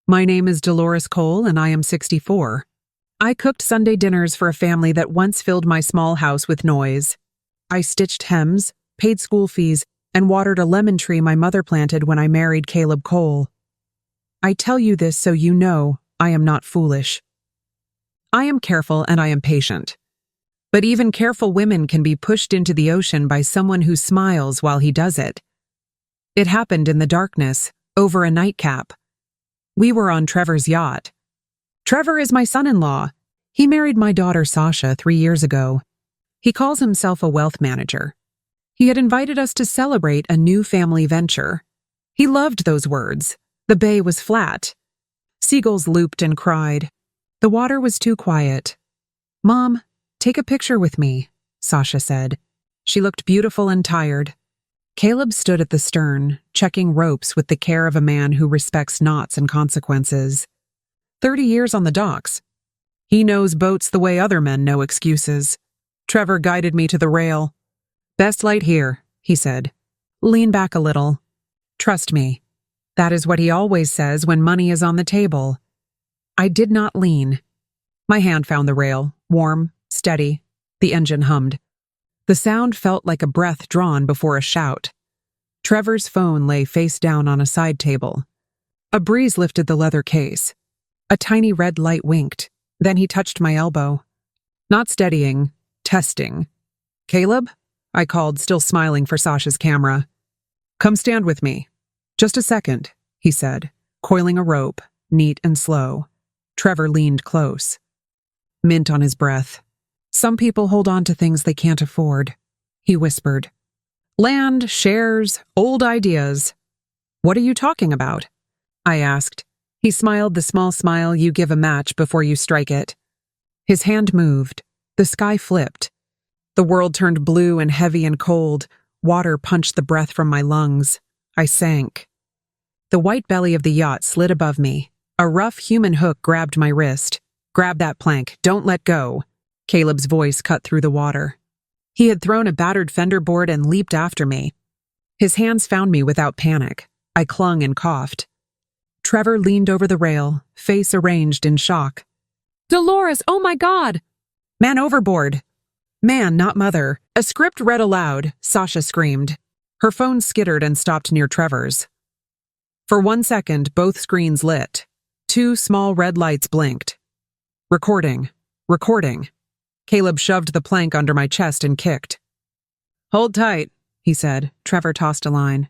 My name is Dolores Cole, and I am 64. I cooked Sunday dinners for a family that once filled my small house with noise. I stitched hems, paid school fees, and watered a lemon tree my mother planted when I married Caleb Cole. I tell you this so you know I am not foolish. I am careful and I am patient. But even careful women can be pushed into the ocean by someone who smiles while he does it. It happened in the darkness, over a nightcap. We were on Trevor's yacht. Trevor is my son-in-law. He married my daughter Sasha 3 years ago. He calls himself a wealth manager. He had invited us to celebrate a new family venture. He loved those words. The bay was flat. Seagulls looped and cried. The water was too quiet. "Mom, take a picture with me," Sasha said. She looked beautiful and tired. Caleb stood at the stern, checking ropes with the care of a man who respects knots and consequences. 30 years on the docks. He knows boats the way other men know excuses. Trevor guided me to the rail. "Best light here," he said. "Lean back a little. Trust me." That is what he always says when money is on the table. I did not lean. My hand found the rail, warm, steady. The engine hummed. The sound felt like a breath drawn before a shout. Trevor's phone lay face down on a side table. A breeze lifted the leather case. A tiny red light winked. Then he touched my elbow. Not steadying, testing. "Caleb?" I called, still smiling for Sasha's camera. "Come stand with me." "Just a second," he said, coiling a rope, neat and slow. Trevor leaned close. Mint on his breath. "Some people hold on to things they can't afford," he whispered. "Land, shares, old ideas." "What are you talking about?" I asked. He smiled the small smile you give a match before you strike it. His hand moved. The sky flipped. The world turned blue and heavy and cold. Water punched the breath from my lungs. I sank. The white belly of the yacht slid above me. A rough human hook grabbed my wrist. "Grab that plank. Don't let go." Caleb's voice cut through the water. He had thrown a battered fender board and leaped after me. His hands found me without panic. I clung and coughed. Trevor leaned over the rail, face arranged in shock. "Dolores, oh my God!" "Man overboard!" "Man, not mother." A script read aloud, Sasha screamed. Her phone skittered and stopped near Trevor's. For 1 second, both screens lit. 2 small red lights blinked. Recording. Recording. Caleb shoved the plank under my chest and kicked. "Hold tight," he said. Trevor tossed a line.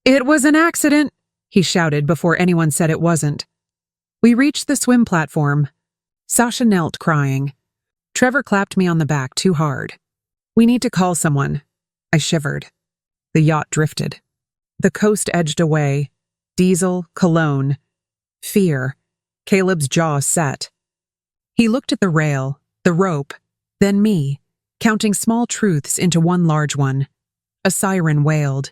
"It was an accident," he shouted before anyone said it wasn't. We reached the swim platform. Sasha knelt, crying. Trevor clapped me on the back too hard. "We need to call someone." I shivered. The yacht drifted. The coast edged away. Diesel, cologne. Fear. Caleb's jaw set. He looked at the rail, the rope, then me, counting small truths into one large one. A siren wailed.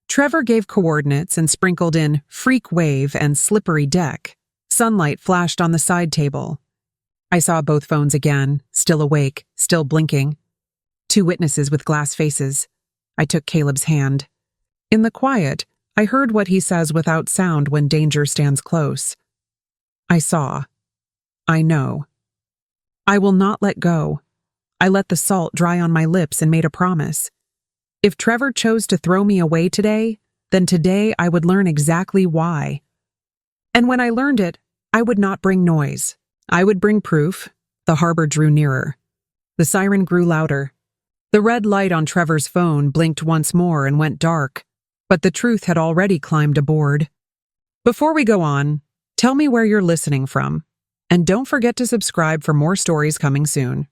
Trevor gave coordinates and sprinkled in freak wave and slippery deck. Sunlight flashed on the side table. I saw both phones again, still awake, still blinking. 2 witnesses with glass faces. I took Caleb's hand. In the quiet, I heard what he says without sound when danger stands close. I saw. I know. I will not let go. I let the salt dry on my lips and made a promise. If Trevor chose to throw me away today, then today I would learn exactly why. And when I learned it, I would not bring noise. I would bring proof. The harbor drew nearer. The siren grew louder. The red light on Trevor's phone blinked once more and went dark, but the truth had already climbed aboard. Before we go on, tell me where you're listening from, and don't forget to subscribe for more stories coming soon.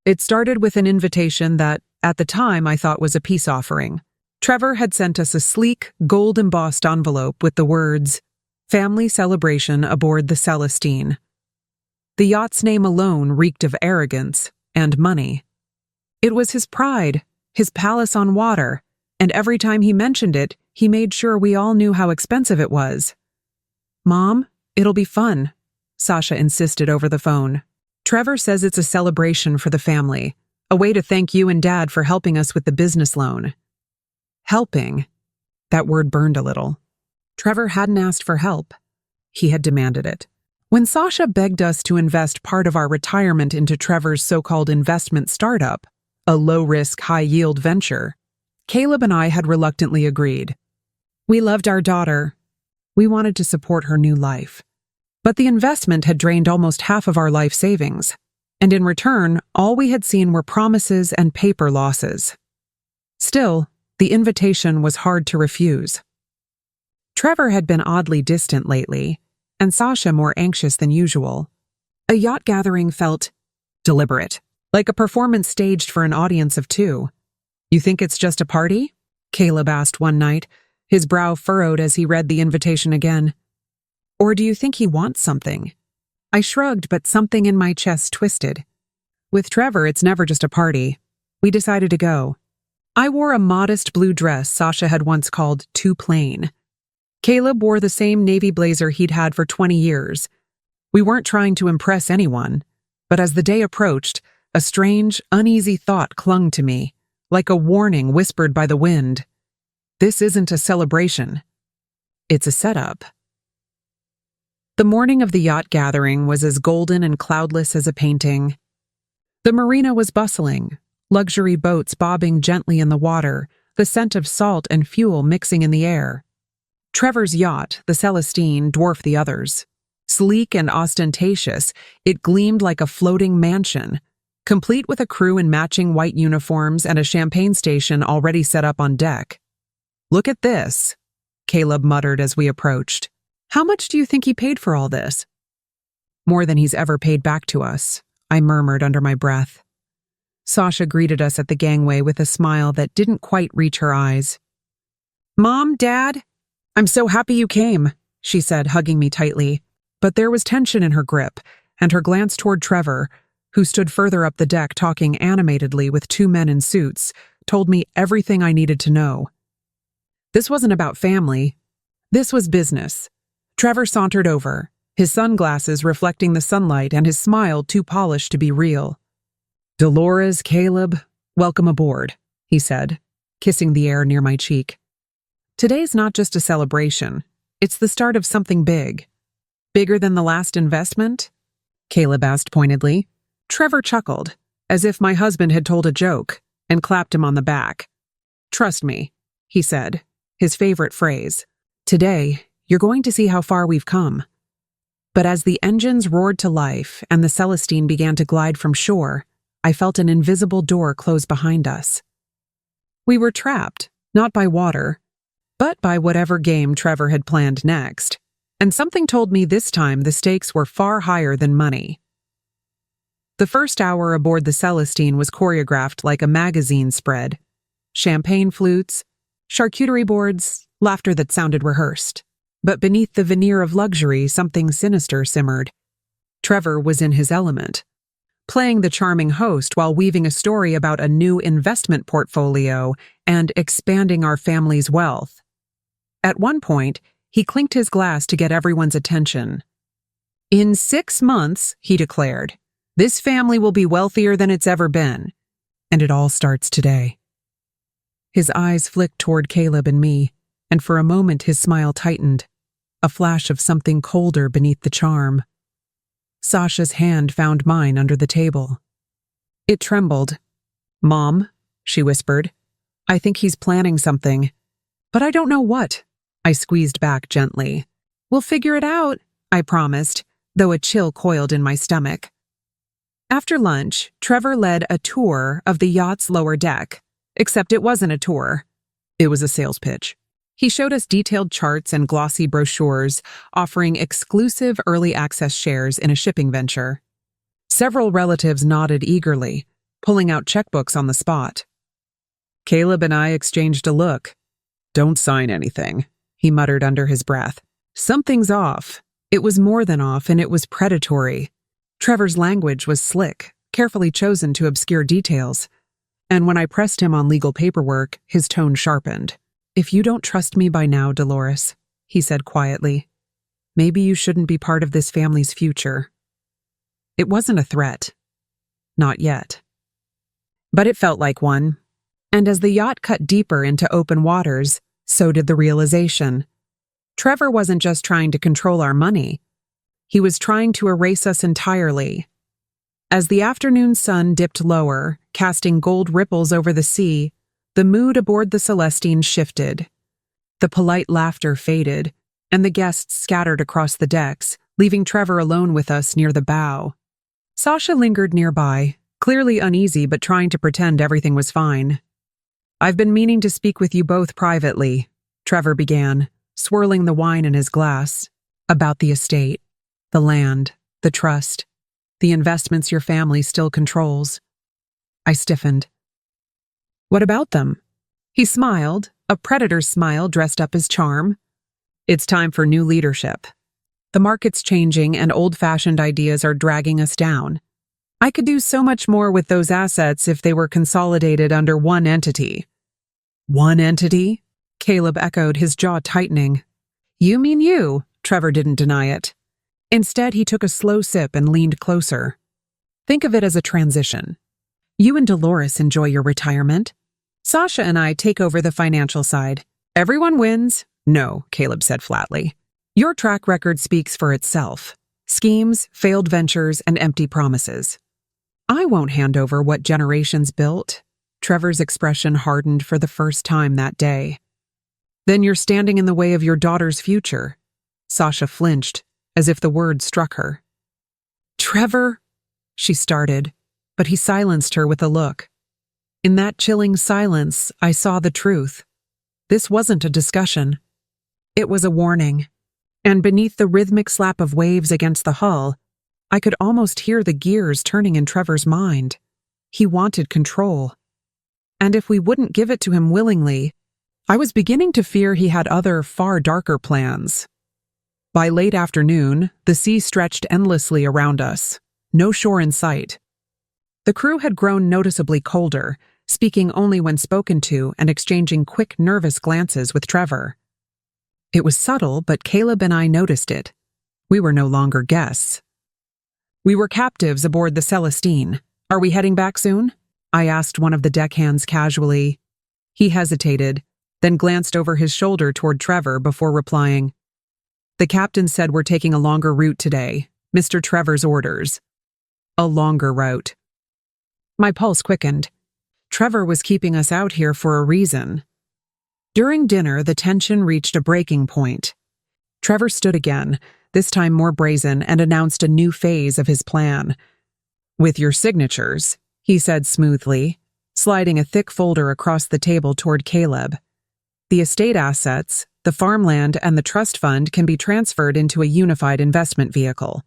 It started with an invitation that, at the time, I thought was a peace offering. Trevor had sent us a sleek, gold-embossed envelope with the words, "Family celebration aboard the Celestine." The yacht's name alone reeked of arrogance and money. It was his pride, his palace on water, and every time he mentioned it, he made sure we all knew how expensive it was. "Mom, it'll be fun," Sasha insisted over the phone. "Trevor says it's a celebration for the family, a way to thank you and Dad for helping us with the business loan." Helping. That word burned a little. Trevor hadn't asked for help. He had demanded it. When Sasha begged us to invest part of our retirement into Trevor's so-called investment startup, a low-risk, high-yield venture, Caleb and I had reluctantly agreed. We loved our daughter. We wanted to support her new life. But the investment had drained almost half of our life savings, and in return, all we had seen were promises and paper losses. Still, the invitation was hard to refuse. Trevor had been oddly distant lately, and Sasha more anxious than usual. A yacht gathering felt deliberate, like a performance staged for an audience of two. "You think it's just a party?" Caleb asked one night, his brow furrowed as he read the invitation again. "Or do you think he wants something?" I shrugged, but something in my chest twisted. With Trevor, it's never just a party. We decided to go. I wore a modest blue dress Sasha had once called too plain. Caleb wore the same navy blazer he'd had for 20 years. We weren't trying to impress anyone, but as the day approached, a strange, uneasy thought clung to me, like a warning whispered by the wind. This isn't a celebration. It's a setup. The morning of the yacht gathering was as golden and cloudless as a painting. The marina was bustling, luxury boats bobbing gently in the water, the scent of salt and fuel mixing in the air. Trevor's yacht, the Celestine, dwarfed the others. Sleek and ostentatious, it gleamed like a floating mansion, complete with a crew in matching white uniforms and a champagne station already set up on deck. "Look at this," Caleb muttered as we approached. "How much do you think he paid for all this?" "More than he's ever paid back to us," I murmured under my breath. Sasha greeted us at the gangway with a smile that didn't quite reach her eyes. "Mom, Dad, I'm so happy you came," she said, hugging me tightly. But there was tension in her grip, and her glance toward Trevor, who stood further up the deck talking animatedly with two men in suits, told me everything I needed to know. This wasn't about family. This was business. Trevor sauntered over, his sunglasses reflecting the sunlight and his smile too polished to be real. "Dolores, Caleb, welcome aboard," he said, kissing the air near my cheek. "Today's not just a celebration. It's the start of something big." "Bigger than the last investment?" Caleb asked pointedly. Trevor chuckled, as if my husband had told a joke, and clapped him on the back. "Trust me," he said, his favorite phrase. "Today, you're going to see how far we've come." But as the engines roared to life and the Celestine began to glide from shore, I felt an invisible door close behind us. We were trapped, not by water, but by whatever game Trevor had planned next, and something told me this time the stakes were far higher than money. The first hour aboard the Celestine was choreographed like a magazine spread. Champagne flutes, charcuterie boards, laughter that sounded rehearsed. But beneath the veneer of luxury, something sinister simmered. Trevor was in his element, playing the charming host while weaving a story about a new investment portfolio and expanding our family's wealth. At one point, he clinked his glass to get everyone's attention. "In 6 months," he declared, "this family will be wealthier than it's ever been. And it all starts today." His eyes flicked toward Caleb and me, and for a moment his smile tightened, a flash of something colder beneath the charm. Sasha's hand found mine under the table. It trembled. "Mom," she whispered, "I think he's planning something. But I don't know what." I squeezed back gently. "We'll figure it out," I promised, though a chill coiled in my stomach. After lunch, Trevor led a tour of the yacht's lower deck, except it wasn't a tour. It was a sales pitch. He showed us detailed charts and glossy brochures offering exclusive early access shares in a shipping venture. Several relatives nodded eagerly, pulling out checkbooks on the spot. Caleb and I exchanged a look. "Don't sign anything," he muttered under his breath. "Something's off." It was more than off, and it was predatory. Trevor's language was slick, carefully chosen to obscure details. And when I pressed him on legal paperwork, his tone sharpened. "If you don't trust me by now, Dolores," he said quietly, "maybe you shouldn't be part of this family's future." It wasn't a threat. Not yet. But it felt like one. And as the yacht cut deeper into open waters, so did the realization. Trevor wasn't just trying to control our money. He was trying to erase us entirely. As the afternoon sun dipped lower, casting gold ripples over the sea, the mood aboard the Celestine shifted. The polite laughter faded, and the guests scattered across the decks, leaving Trevor alone with us near the bow. Sasha lingered nearby, clearly uneasy but trying to pretend everything was fine. "I've been meaning to speak with you both privately," Trevor began, swirling the wine in his glass. "About the estate, the land, the trust, the investments your family still controls." I stiffened. "What about them?" He smiled, a predator's smile dressed up as charm. "It's time for new leadership. The market's changing and old-fashioned ideas are dragging us down. I could do so much more with those assets if they were consolidated under one entity." "One entity?" Caleb echoed, his jaw tightening. "You mean you," Trevor didn't deny it. Instead, he took a slow sip and leaned closer. "Think of it as a transition. You and Dolores enjoy your retirement. Sasha and I take over the financial side. Everyone wins." "No," Caleb said flatly. "Your track record speaks for itself. Schemes, failed ventures, and empty promises. I won't hand over what generations built." Trevor's expression hardened for the first time that day. "Then you're standing in the way of your daughter's future." Sasha flinched, as if the word struck her. "Trevor," she started, but he silenced her with a look. In that chilling silence, I saw the truth. This wasn't a discussion. It was a warning. And beneath the rhythmic slap of waves against the hull, I could almost hear the gears turning in Trevor's mind. He wanted control. And if we wouldn't give it to him willingly, I was beginning to fear he had other, far darker plans. By late afternoon, the sea stretched endlessly around us, no shore in sight. The crew had grown noticeably colder, speaking only when spoken to and exchanging quick, nervous glances with Trevor. It was subtle, but Caleb and I noticed it. We were no longer guests. "We were captives aboard the Celestine. Are we heading back soon?" I asked one of the deckhands casually. He hesitated, then glanced over his shoulder toward Trevor before replying. "The captain said we're taking a longer route today. Mr. Trevor's orders." "A longer route." My pulse quickened. Trevor was keeping us out here for a reason. During dinner, the tension reached a breaking point. Trevor stood again, this time more brazen, and announced a new phase of his plan. "With your signatures," he said smoothly, sliding a thick folder across the table toward Caleb. "The estate assets, the farmland, and the trust fund can be transferred into a unified investment vehicle.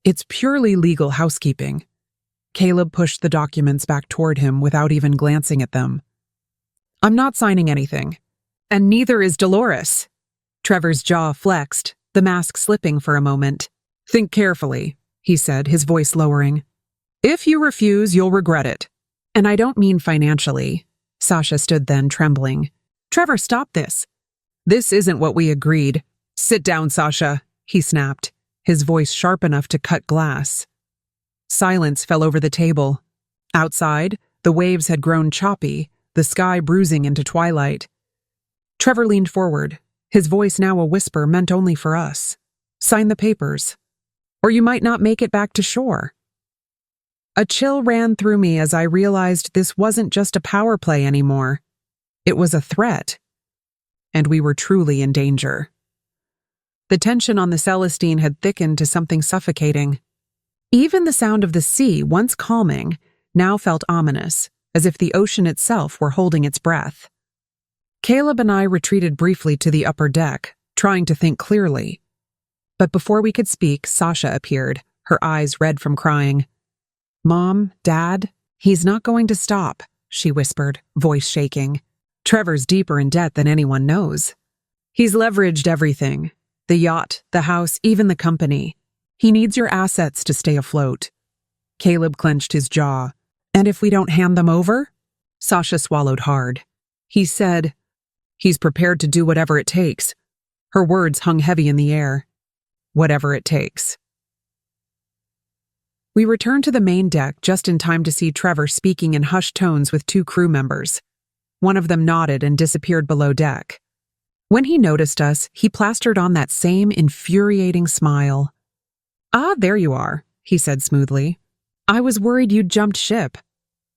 It's purely legal housekeeping." Caleb pushed the documents back toward him without even glancing at them. "I'm not signing anything. And neither is Dolores." Trevor's jaw flexed, the mask slipping for a moment. "Think carefully," he said, his voice lowering. "If you refuse, you'll regret it." "And I don't mean financially." Sasha stood then, trembling. "Trevor, stop this." "This isn't what we agreed." "Sit down, Sasha," he snapped, his voice sharp enough to cut glass. Silence fell over the table. Outside, the waves had grown choppy, the sky bruising into twilight. Trevor leaned forward, his voice now a whisper meant only for us. "Sign the papers, or you might not make it back to shore." A chill ran through me as I realized this wasn't just a power play anymore. It was a threat. And we were truly in danger. The tension on the Celestine had thickened to something suffocating. Even the sound of the sea, once calming, now felt ominous, as if the ocean itself were holding its breath. Caleb and I retreated briefly to the upper deck, trying to think clearly. But before we could speak, Sasha appeared, her eyes red from crying. "Mom, Dad, he's not going to stop," she whispered, voice shaking. "Trevor's deeper in debt than anyone knows. He's leveraged everything, the yacht, the house, even the company. He needs your assets to stay afloat." Caleb clenched his jaw. "And if we don't hand them over?" Sasha swallowed hard. He said, "He's prepared to do whatever it takes." Her words hung heavy in the air. Whatever it takes. We returned to the main deck just in time to see Trevor speaking in hushed tones with two crew members. One of them nodded and disappeared below deck. When he noticed us, he plastered on that same infuriating smile. "Ah, there you are," he said smoothly. "I was worried you'd jumped ship."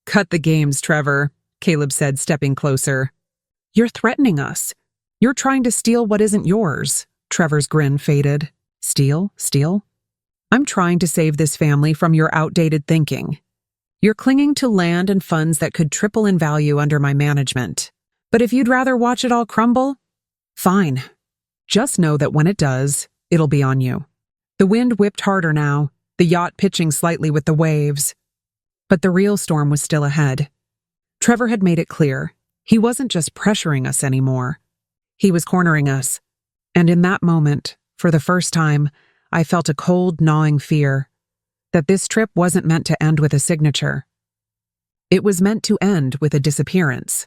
"Cut the games, Trevor," Caleb said, stepping closer. "You're threatening us. You're trying to steal what isn't yours." Trevor's grin faded. "Steal? Steal? I'm trying to save this family from your outdated thinking. You're clinging to land and funds that could triple in value under my management. But if you'd rather watch it all crumble, fine. Just know that when it does, it'll be on you." The wind whipped harder now, the yacht pitching slightly with the waves. But the real storm was still ahead. Trevor had made it clear. He wasn't just pressuring us anymore. He was cornering us. And in that moment, for the first time, I felt a cold, gnawing fear that this trip wasn't meant to end with a signature. It was meant to end with a disappearance.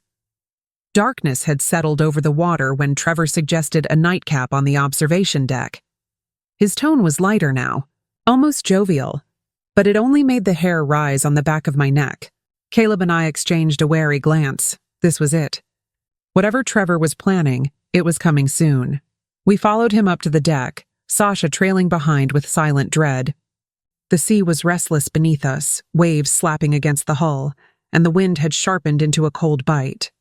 Darkness had settled over the water when Trevor suggested a nightcap on the observation deck. His tone was lighter now, almost jovial, but it only made the hair rise on the back of my neck. Caleb and I exchanged a wary glance. This was it. Whatever Trevor was planning, it was coming soon. We followed him up to the deck, Sasha trailing behind with silent dread. The sea was restless beneath us, waves slapping against the hull, and the wind had sharpened into a cold bite.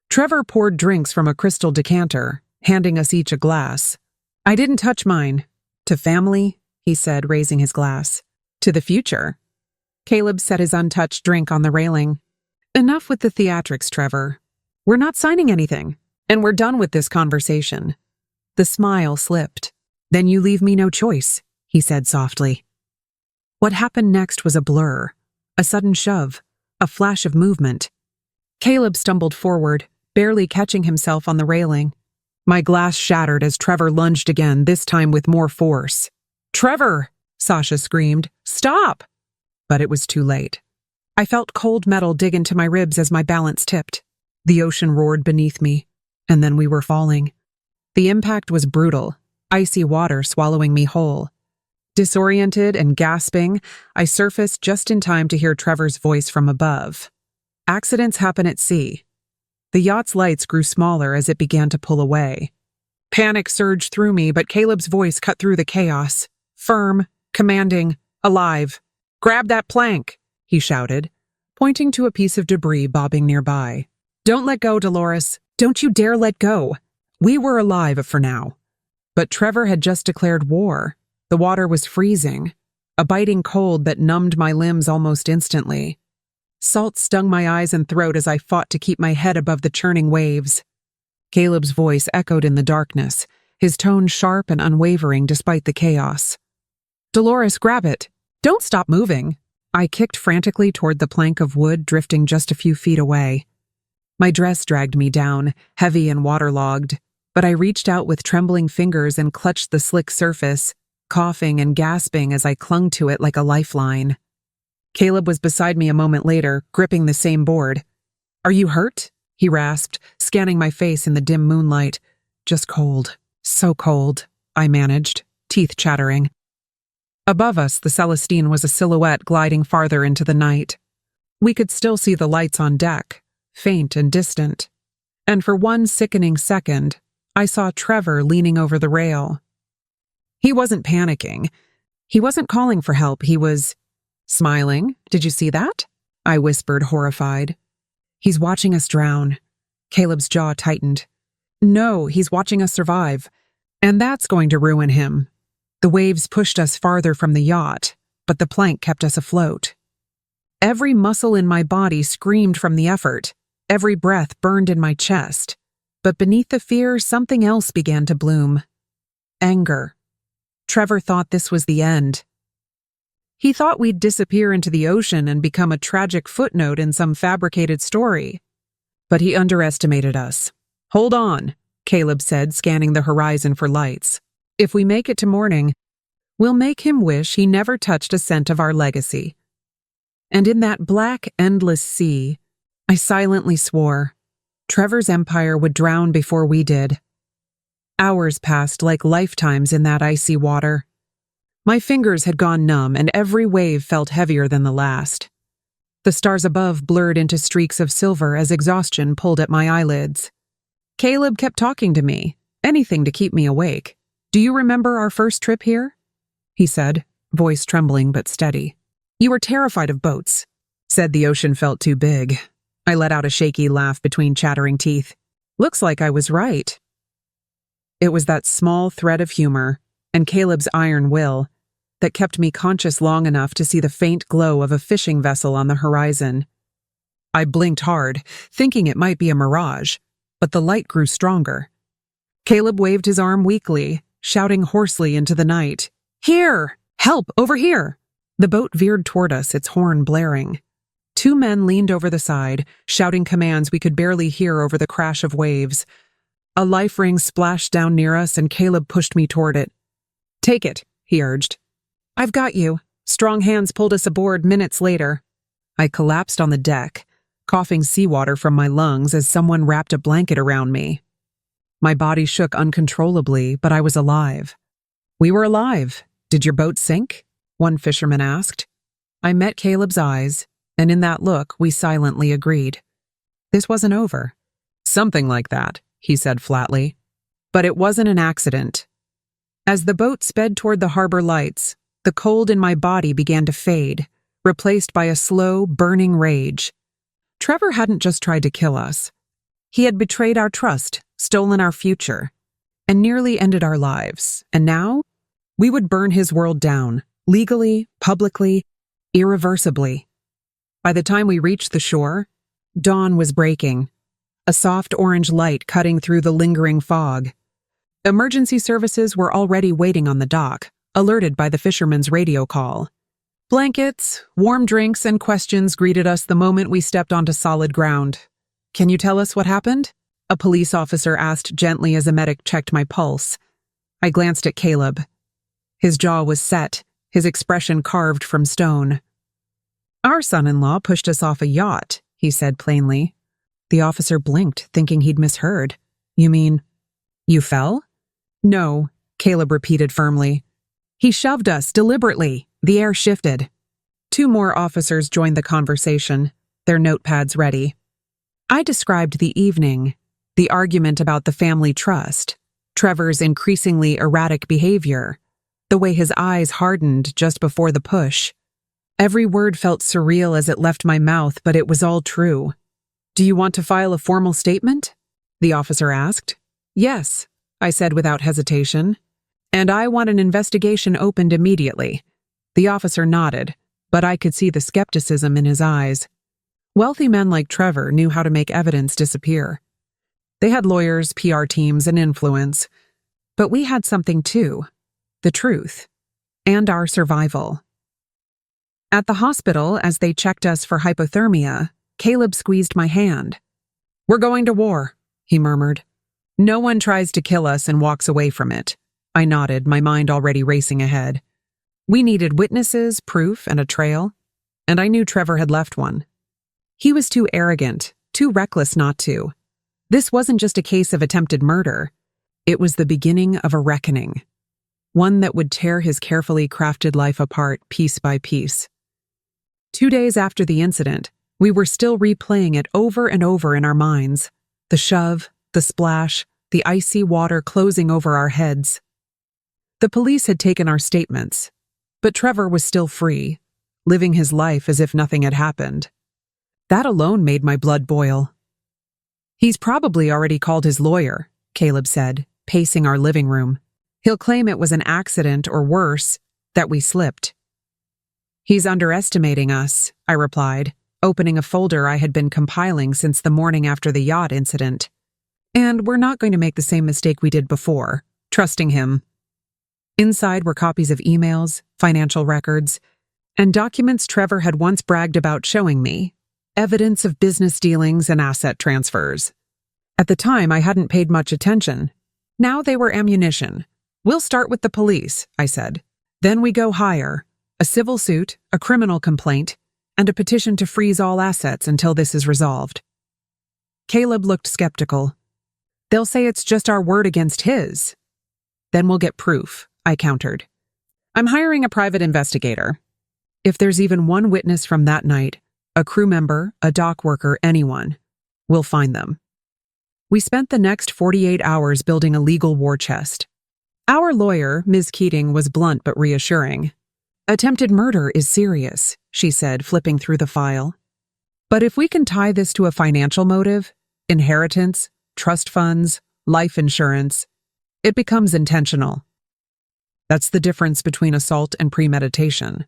Trevor poured drinks from a crystal decanter, handing us each a glass. "I didn't touch mine. To family," he said, raising his glass. "To the future." Caleb set his untouched drink on the railing. "Enough with the theatrics, Trevor. We're not signing anything, and we're done with this conversation." The smile slipped. "Then you leave me no choice," he said softly. What happened next was a blur, a sudden shove, a flash of movement. Caleb stumbled forward, barely catching himself on the railing. My glass shattered as Trevor lunged again, this time with more force. "Trevor!" Sasha screamed. "Stop!" But it was too late. I felt cold metal dig into my ribs as my balance tipped. The ocean roared beneath me, and then we were falling. The impact was brutal, icy water swallowing me whole. Disoriented and gasping, I surfaced just in time to hear Trevor's voice from above. "Accidents happen at sea." The yacht's lights grew smaller as it began to pull away. Panic surged through me, but Caleb's voice cut through the chaos. Firm, commanding, alive. "Grab that plank," he shouted, pointing to a piece of debris bobbing nearby. "Don't let go, Dolores. Don't you dare let go." We were alive for now. But Trevor had just declared war. The water was freezing, a biting cold that numbed my limbs almost instantly. Salt stung my eyes and throat as I fought to keep my head above the churning waves. Caleb's voice echoed in the darkness, his tone sharp and unwavering despite the chaos. "Dolores, grab it. Don't stop moving." I kicked frantically toward the plank of wood drifting just a few feet away. My dress dragged me down, heavy and waterlogged, but I reached out with trembling fingers and clutched the slick surface, coughing and gasping as I clung to it like a lifeline. Caleb was beside me a moment later, gripping the same board. "Are you hurt?" he rasped, scanning my face in the dim moonlight. "Just cold. So cold," I managed, teeth chattering. Above us, the Celestine was a silhouette gliding farther into the night. We could still see the lights on deck, faint and distant. And for one sickening second, I saw Trevor leaning over the rail. He wasn't panicking. He wasn't calling for help. He was smiling. "Did you see that?" I whispered, horrified. "He's watching us drown." Caleb's jaw tightened. "No, he's watching us survive. And that's going to ruin him." The waves pushed us farther from the yacht, but the plank kept us afloat. Every muscle in my body screamed from the effort. Every breath burned in my chest. But beneath the fear, something else began to bloom. Anger. Trevor thought this was the end. He thought we'd disappear into the ocean and become a tragic footnote in some fabricated story. But he underestimated us. "Hold on," Caleb said, scanning the horizon for lights. "If we make it to morning, we'll make him wish he never touched a cent of our legacy." And in that black, endless sea, I silently swore, Trevor's empire would drown before we did. Hours passed like lifetimes in that icy water. My fingers had gone numb, and every wave felt heavier than the last. The stars above blurred into streaks of silver as exhaustion pulled at my eyelids. Caleb kept talking to me, Anything to keep me awake. Do you remember our first trip here? He said, voice trembling but steady. You were terrified of boats. Said the ocean felt too big. I let out a shaky laugh between chattering teeth. Looks like I was right. It was that small thread of humor, and Caleb's iron will, that kept me conscious long enough to see the faint glow of a fishing vessel on the horizon. I blinked hard, thinking it might be a mirage, but the light grew stronger. Caleb waved his arm weakly, shouting hoarsely into the night. Here! Help! Over here! The boat veered toward us, its horn blaring. 2 men leaned over the side, shouting commands we could barely hear over the crash of waves. A life ring splashed down near us, and Caleb pushed me toward it. Take it, he urged. I've got you. Strong hands pulled us aboard minutes later. I collapsed on the deck, coughing seawater from my lungs as someone wrapped a blanket around me. My body shook uncontrollably, but I was alive. We were alive. Did your boat sink? One fisherman asked. I met Caleb's eyes, and in that look, we silently agreed. This wasn't over. Something like that, he said flatly. But it wasn't an accident. As the boat sped toward the harbor lights, the cold in my body began to fade, replaced by a slow, burning rage. Trevor hadn't just tried to kill us. He had betrayed our trust, stolen our future, and nearly ended our lives. And now, we would burn his world down, legally, publicly, irreversibly. By the time we reached the shore, dawn was breaking, a soft orange light cutting through the lingering fog. Emergency services were already waiting on the dock, alerted by the fisherman's radio call. Blankets, warm drinks, and questions greeted us the moment we stepped onto solid ground. Can you tell us what happened? A police officer asked gently as a medic checked my pulse. I glanced at Caleb. His jaw was set, his expression carved from stone. Our son-in-law pushed us off a yacht, he said plainly. The officer blinked, thinking he'd misheard. You mean, you fell? No, Caleb repeated firmly. He shoved us deliberately. The air shifted. 2 more officers joined the conversation, their notepads ready. I described the evening, the argument about the family trust, Trevor's increasingly erratic behavior, the way his eyes hardened just before the push. Every word felt surreal as it left my mouth, but it was all true. Do you want to file a formal statement? The officer asked. Yes, I said without hesitation. And I want an investigation opened immediately. The officer nodded, but I could see the skepticism in his eyes. Wealthy men like Trevor knew how to make evidence disappear. They had lawyers, PR teams, and influence. But we had something too. The truth. And our survival. At the hospital, as they checked us for hypothermia, Caleb squeezed my hand. We're going to war, he murmured. No one tries to kill us and walks away from it. I nodded, my mind already racing ahead. We needed witnesses, proof, and a trail, and I knew Trevor had left one. He was too arrogant, too reckless not to. This wasn't just a case of attempted murder. It was the beginning of a reckoning, one that would tear his carefully crafted life apart piece by piece. 2 days after the incident, we were still replaying it over and over in our minds. The shove, the splash, the icy water closing over our heads. The police had taken our statements, but Trevor was still free, living his life as if nothing had happened. That alone made my blood boil. He's probably already called his lawyer, Caleb said, pacing our living room. He'll claim it was an accident or worse, that we slipped. He's underestimating us, I replied, opening a folder I had been compiling since the morning after the yacht incident. And we're not going to make the same mistake we did before, trusting him. Inside were copies of emails, financial records, and documents Trevor had once bragged about showing me, evidence of business dealings and asset transfers. At the time, I hadn't paid much attention. Now they were ammunition. We'll start with the police, I said. Then we go higher. A civil suit, a criminal complaint, and a petition to freeze all assets until this is resolved. Caleb looked skeptical. They'll say it's just our word against his. Then we'll get proof, I countered. I'm hiring a private investigator. If there's even one witness from that night, a crew member, a dock worker, anyone, we'll find them. We spent the next 48 hours building a legal war chest. Our lawyer, Ms. Keating, was blunt but reassuring. "Attempted murder is serious," she said, flipping through the file. "But if we can tie this to a financial motive, inheritance, trust funds, life insurance, it becomes intentional. That's the difference between assault and premeditation.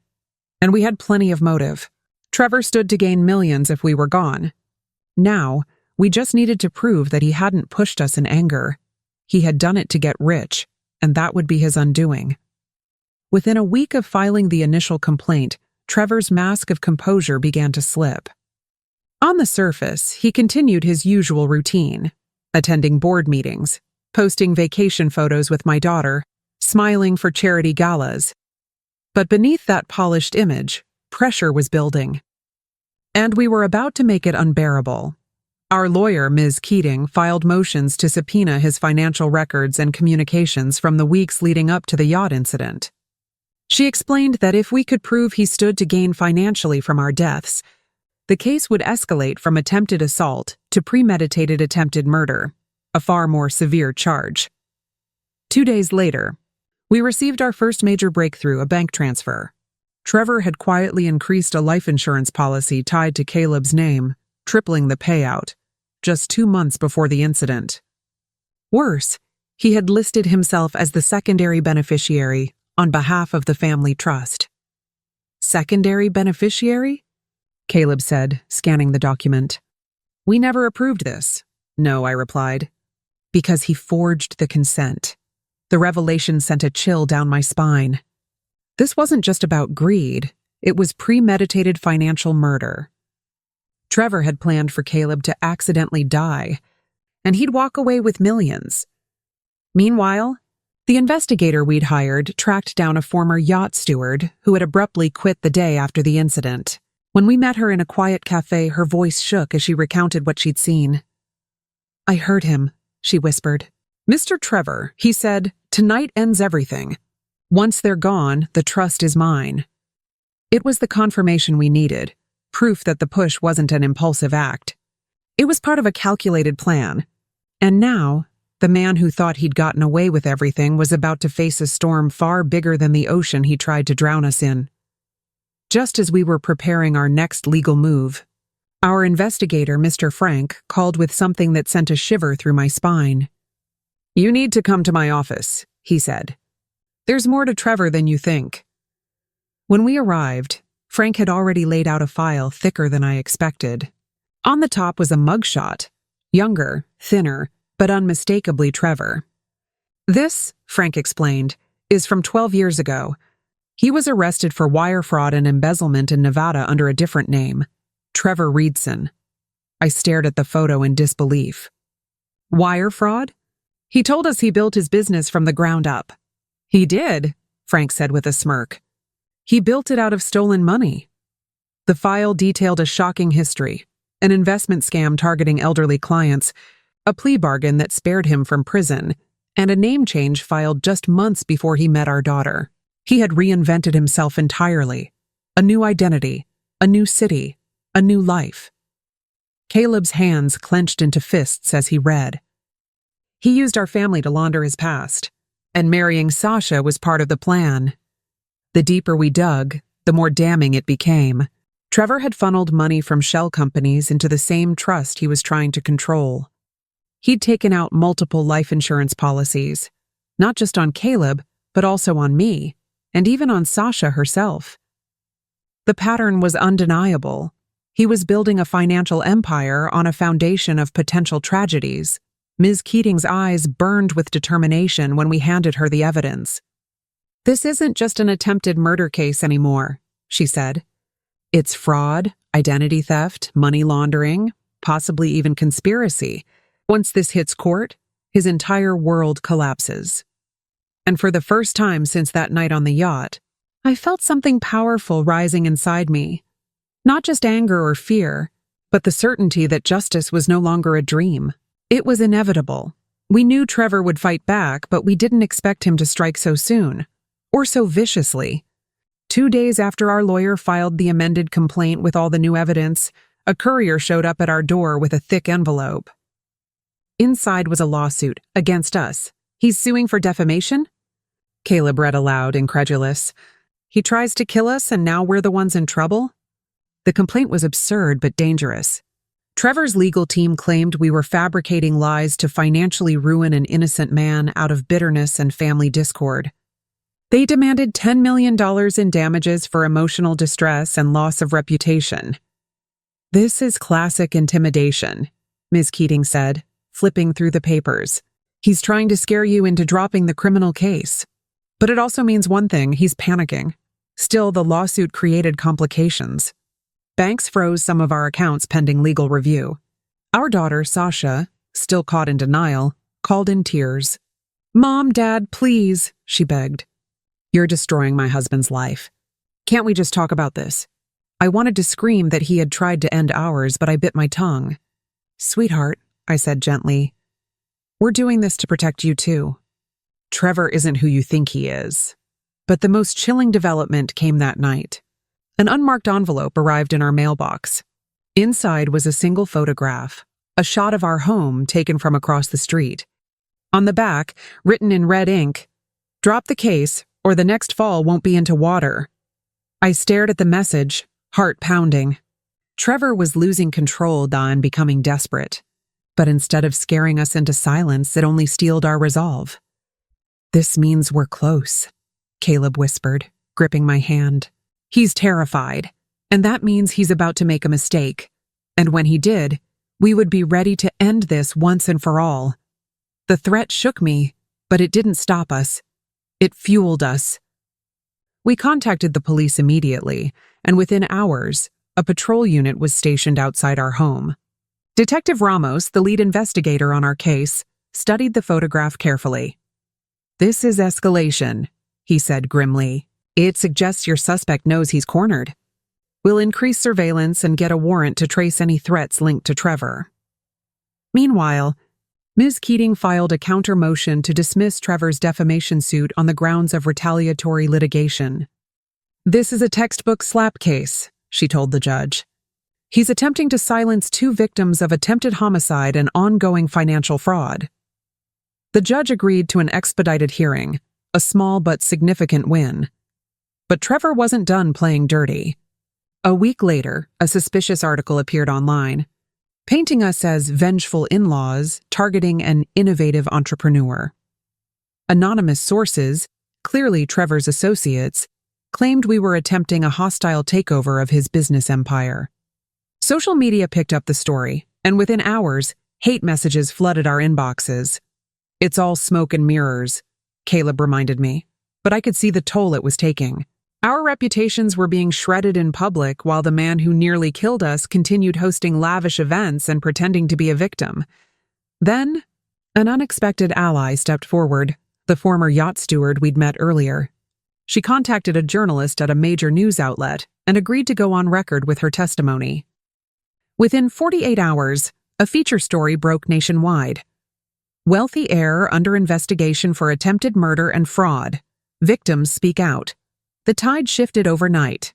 And we had plenty of motive. Trevor stood to gain millions if we were gone. Now, we just needed to prove that he hadn't pushed us in anger. He had done it to get rich, and that would be his undoing." Within a week of filing the initial complaint, Trevor's mask of composure began to slip. On the surface, he continued his usual routine, attending board meetings, posting vacation photos with my daughter, smiling for charity galas. But beneath that polished image, pressure was building. And we were about to make it unbearable. Our lawyer, Ms. Keating, filed motions to subpoena his financial records and communications from the weeks leading up to the yacht incident. She explained that if we could prove he stood to gain financially from our deaths, the case would escalate from attempted assault to premeditated attempted murder, a far more severe charge. 2 days later, we received our first major breakthrough, a bank transfer. Trevor had quietly increased a life insurance policy tied to Caleb's name, tripling the payout, just 2 months before the incident. Worse, he had listed himself as the secondary beneficiary on behalf of the family trust. "Secondary beneficiary?" Caleb said, scanning the document. "We never approved this." "No," I replied. "Because he forged the consent." The revelation sent a chill down my spine. This wasn't just about greed, it was premeditated financial murder. Trevor had planned for Caleb to accidentally die, and he'd walk away with millions. Meanwhile, the investigator we'd hired tracked down a former yacht steward who had abruptly quit the day after the incident. When we met her in a quiet cafe, her voice shook as she recounted what she'd seen. "I heard him," she whispered. "Mr. Trevor," he said, "tonight ends everything. Once they're gone, the trust is mine." It was the confirmation we needed, proof that the push wasn't an impulsive act. It was part of a calculated plan. And now, the man who thought he'd gotten away with everything was about to face a storm far bigger than the ocean he tried to drown us in. Just as we were preparing our next legal move, our investigator, Mr. Frank, called with something that sent a shiver through my spine. "You need to come to my office," he said. "There's more to Trevor than you think." When we arrived, Frank had already laid out a file thicker than I expected. On the top was a mugshot, younger, thinner, but unmistakably Trevor. "This," Frank explained, "is from 12 years ago. He was arrested for wire fraud and embezzlement in Nevada under a different name, Trevor Reedson." I stared at the photo in disbelief. "Wire fraud?" "He told us he built his business from the ground up." "He did," Frank said with a smirk. "He built it out of stolen money." The file detailed a shocking history, an investment scam targeting elderly clients, a plea bargain that spared him from prison, and a name change filed just months before he met our daughter. He had reinvented himself entirely. A new identity, a new city, a new life. Caleb's hands clenched into fists as he read. He used our family to launder his past, and marrying Sasha was part of the plan. The deeper we dug, the more damning it became. Trevor had funneled money from shell companies into the same trust he was trying to control. He'd taken out multiple life insurance policies, not just on Caleb, but also on me, and even on Sasha herself. The pattern was undeniable. He was building a financial empire on a foundation of potential tragedies. Ms. Keating's eyes burned with determination when we handed her the evidence. "This isn't just an attempted murder case anymore," she said. "It's fraud, identity theft, money laundering, possibly even conspiracy. Once this hits court, his entire world collapses." And for the first time since that night on the yacht, I felt something powerful rising inside me. Not just anger or fear, but the certainty that justice was no longer a dream. It was inevitable. We knew Trevor would fight back, but we didn't expect him to strike so soon, or so viciously. 2 days after our lawyer filed the amended complaint with all the new evidence, a courier showed up at our door with a thick envelope. Inside was a lawsuit against us. He's suing for defamation? Caleb read aloud, incredulous. He tries to kill us and now we're the ones in trouble? The complaint was absurd but dangerous. Trevor's legal team claimed we were fabricating lies to financially ruin an innocent man out of bitterness and family discord. They demanded $10 million in damages for emotional distress and loss of reputation. This is classic intimidation, Ms. Keating said, flipping through the papers. He's trying to scare you into dropping the criminal case. But it also means one thing, he's panicking. Still, the lawsuit created complications. Banks froze some of our accounts pending legal review. Our daughter, Sasha, still caught in denial, called in tears. "Mom, Dad, please," she begged. "You're destroying my husband's life. Can't we just talk about this?" I wanted to scream that he had tried to end ours, but I bit my tongue. "Sweetheart," I said gently, "we're doing this to protect you too. Trevor isn't who you think he is." But the most chilling development came that night. An unmarked envelope arrived in our mailbox. Inside was a single photograph, a shot of our home taken from across the street. On the back, written in red ink, "Drop the case, or the next fall won't be into water." I stared at the message, heart pounding. Trevor was losing control, and becoming desperate. But instead of scaring us into silence, it only steeled our resolve. "This means we're close," Caleb whispered, gripping my hand. "He's terrified, and that means he's about to make a mistake. And when he did, we would be ready to end this once and for all." The threat shook me, but it didn't stop us. It fueled us. We contacted the police immediately, and within hours, a patrol unit was stationed outside our home. Detective Ramos, the lead investigator on our case, studied the photograph carefully. "This is escalation," he said grimly. "It suggests your suspect knows he's cornered. We'll increase surveillance and get a warrant to trace any threats linked to Trevor." Meanwhile, Ms. Keating filed a counter motion to dismiss Trevor's defamation suit on the grounds of retaliatory litigation. "This is a textbook slap case," she told the judge. "He's attempting to silence 2 victims of attempted homicide and ongoing financial fraud." The judge agreed to an expedited hearing, a small but significant win. But Trevor wasn't done playing dirty. A week later, a suspicious article appeared online, painting us as vengeful in-laws targeting an innovative entrepreneur. Anonymous sources, clearly Trevor's associates, claimed we were attempting a hostile takeover of his business empire. Social media picked up the story, and within hours, hate messages flooded our inboxes. "It's all smoke and mirrors," Caleb reminded me, but I could see the toll it was taking. Our reputations were being shredded in public while the man who nearly killed us continued hosting lavish events and pretending to be a victim. Then, an unexpected ally stepped forward, the former yacht steward we'd met earlier. She contacted a journalist at a major news outlet and agreed to go on record with her testimony. Within 48 hours, a feature story broke nationwide. "Wealthy heir under investigation for attempted murder and fraud. Victims speak out." The tide shifted overnight.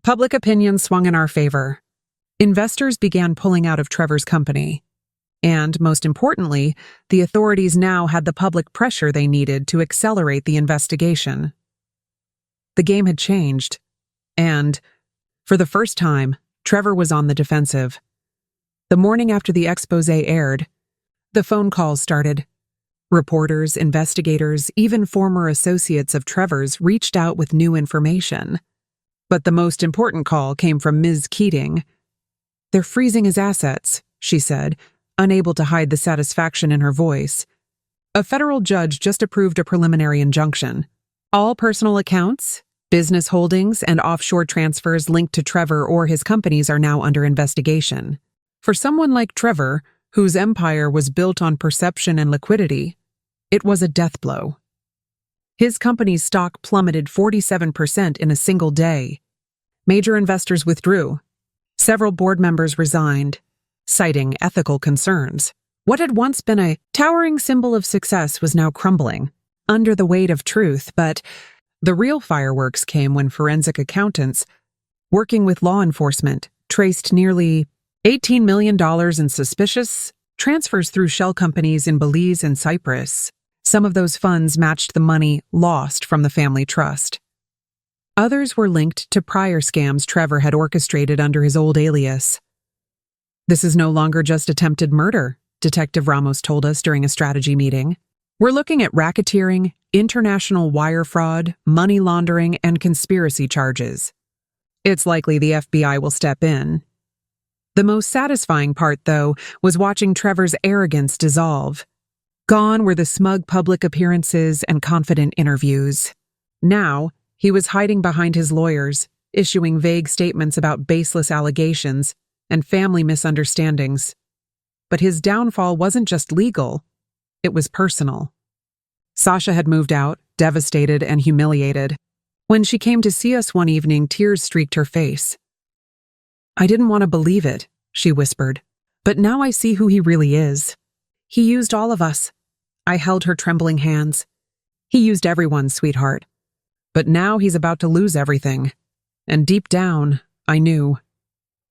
Public opinion swung in our favor. Investors began pulling out of Trevor's company. And, most importantly, the authorities now had the public pressure they needed to accelerate the investigation. The game had changed. And, for the first time, Trevor was on the defensive. The morning after the expose aired, the phone calls started. Reporters, investigators, even former associates of Trevor's reached out with new information. But the most important call came from Ms. Keating. "They're freezing his assets," she said, unable to hide the satisfaction in her voice. "A federal judge just approved a preliminary injunction. All personal accounts, business holdings, and offshore transfers linked to Trevor or his companies are now under investigation. For someone like Trevor, whose empire was built on perception and liquidity, it was a death blow. His company's stock plummeted 47% in a single day. Major investors withdrew. Several board members resigned, citing ethical concerns. What had once been a towering symbol of success was now crumbling, under the weight of truth. But the real fireworks came when forensic accountants, working with law enforcement, traced nearly $18 million in suspicious Transfers through shell companies in Belize and Cyprus. Some of those funds matched the money lost from the family trust. Others were linked to prior scams Trevor had orchestrated under his old alias. This is no longer just attempted murder, Detective Ramos told us during a strategy meeting. We're looking at racketeering, international wire fraud, money laundering, and conspiracy charges. It's likely the FBI will step in. The most satisfying part, though, was watching Trevor's arrogance dissolve. Gone were the smug public appearances and confident interviews. Now, he was hiding behind his lawyers, issuing vague statements about baseless allegations and family misunderstandings. But his downfall wasn't just legal, it was personal. Sasha had moved out, devastated and humiliated. When she came to see us one evening, tears streaked her face. "I didn't want to believe it," she whispered, "but now I see who he really is. He used all of us." I held her trembling hands. "He used everyone, sweetheart. But now he's about to lose everything." And deep down, I knew.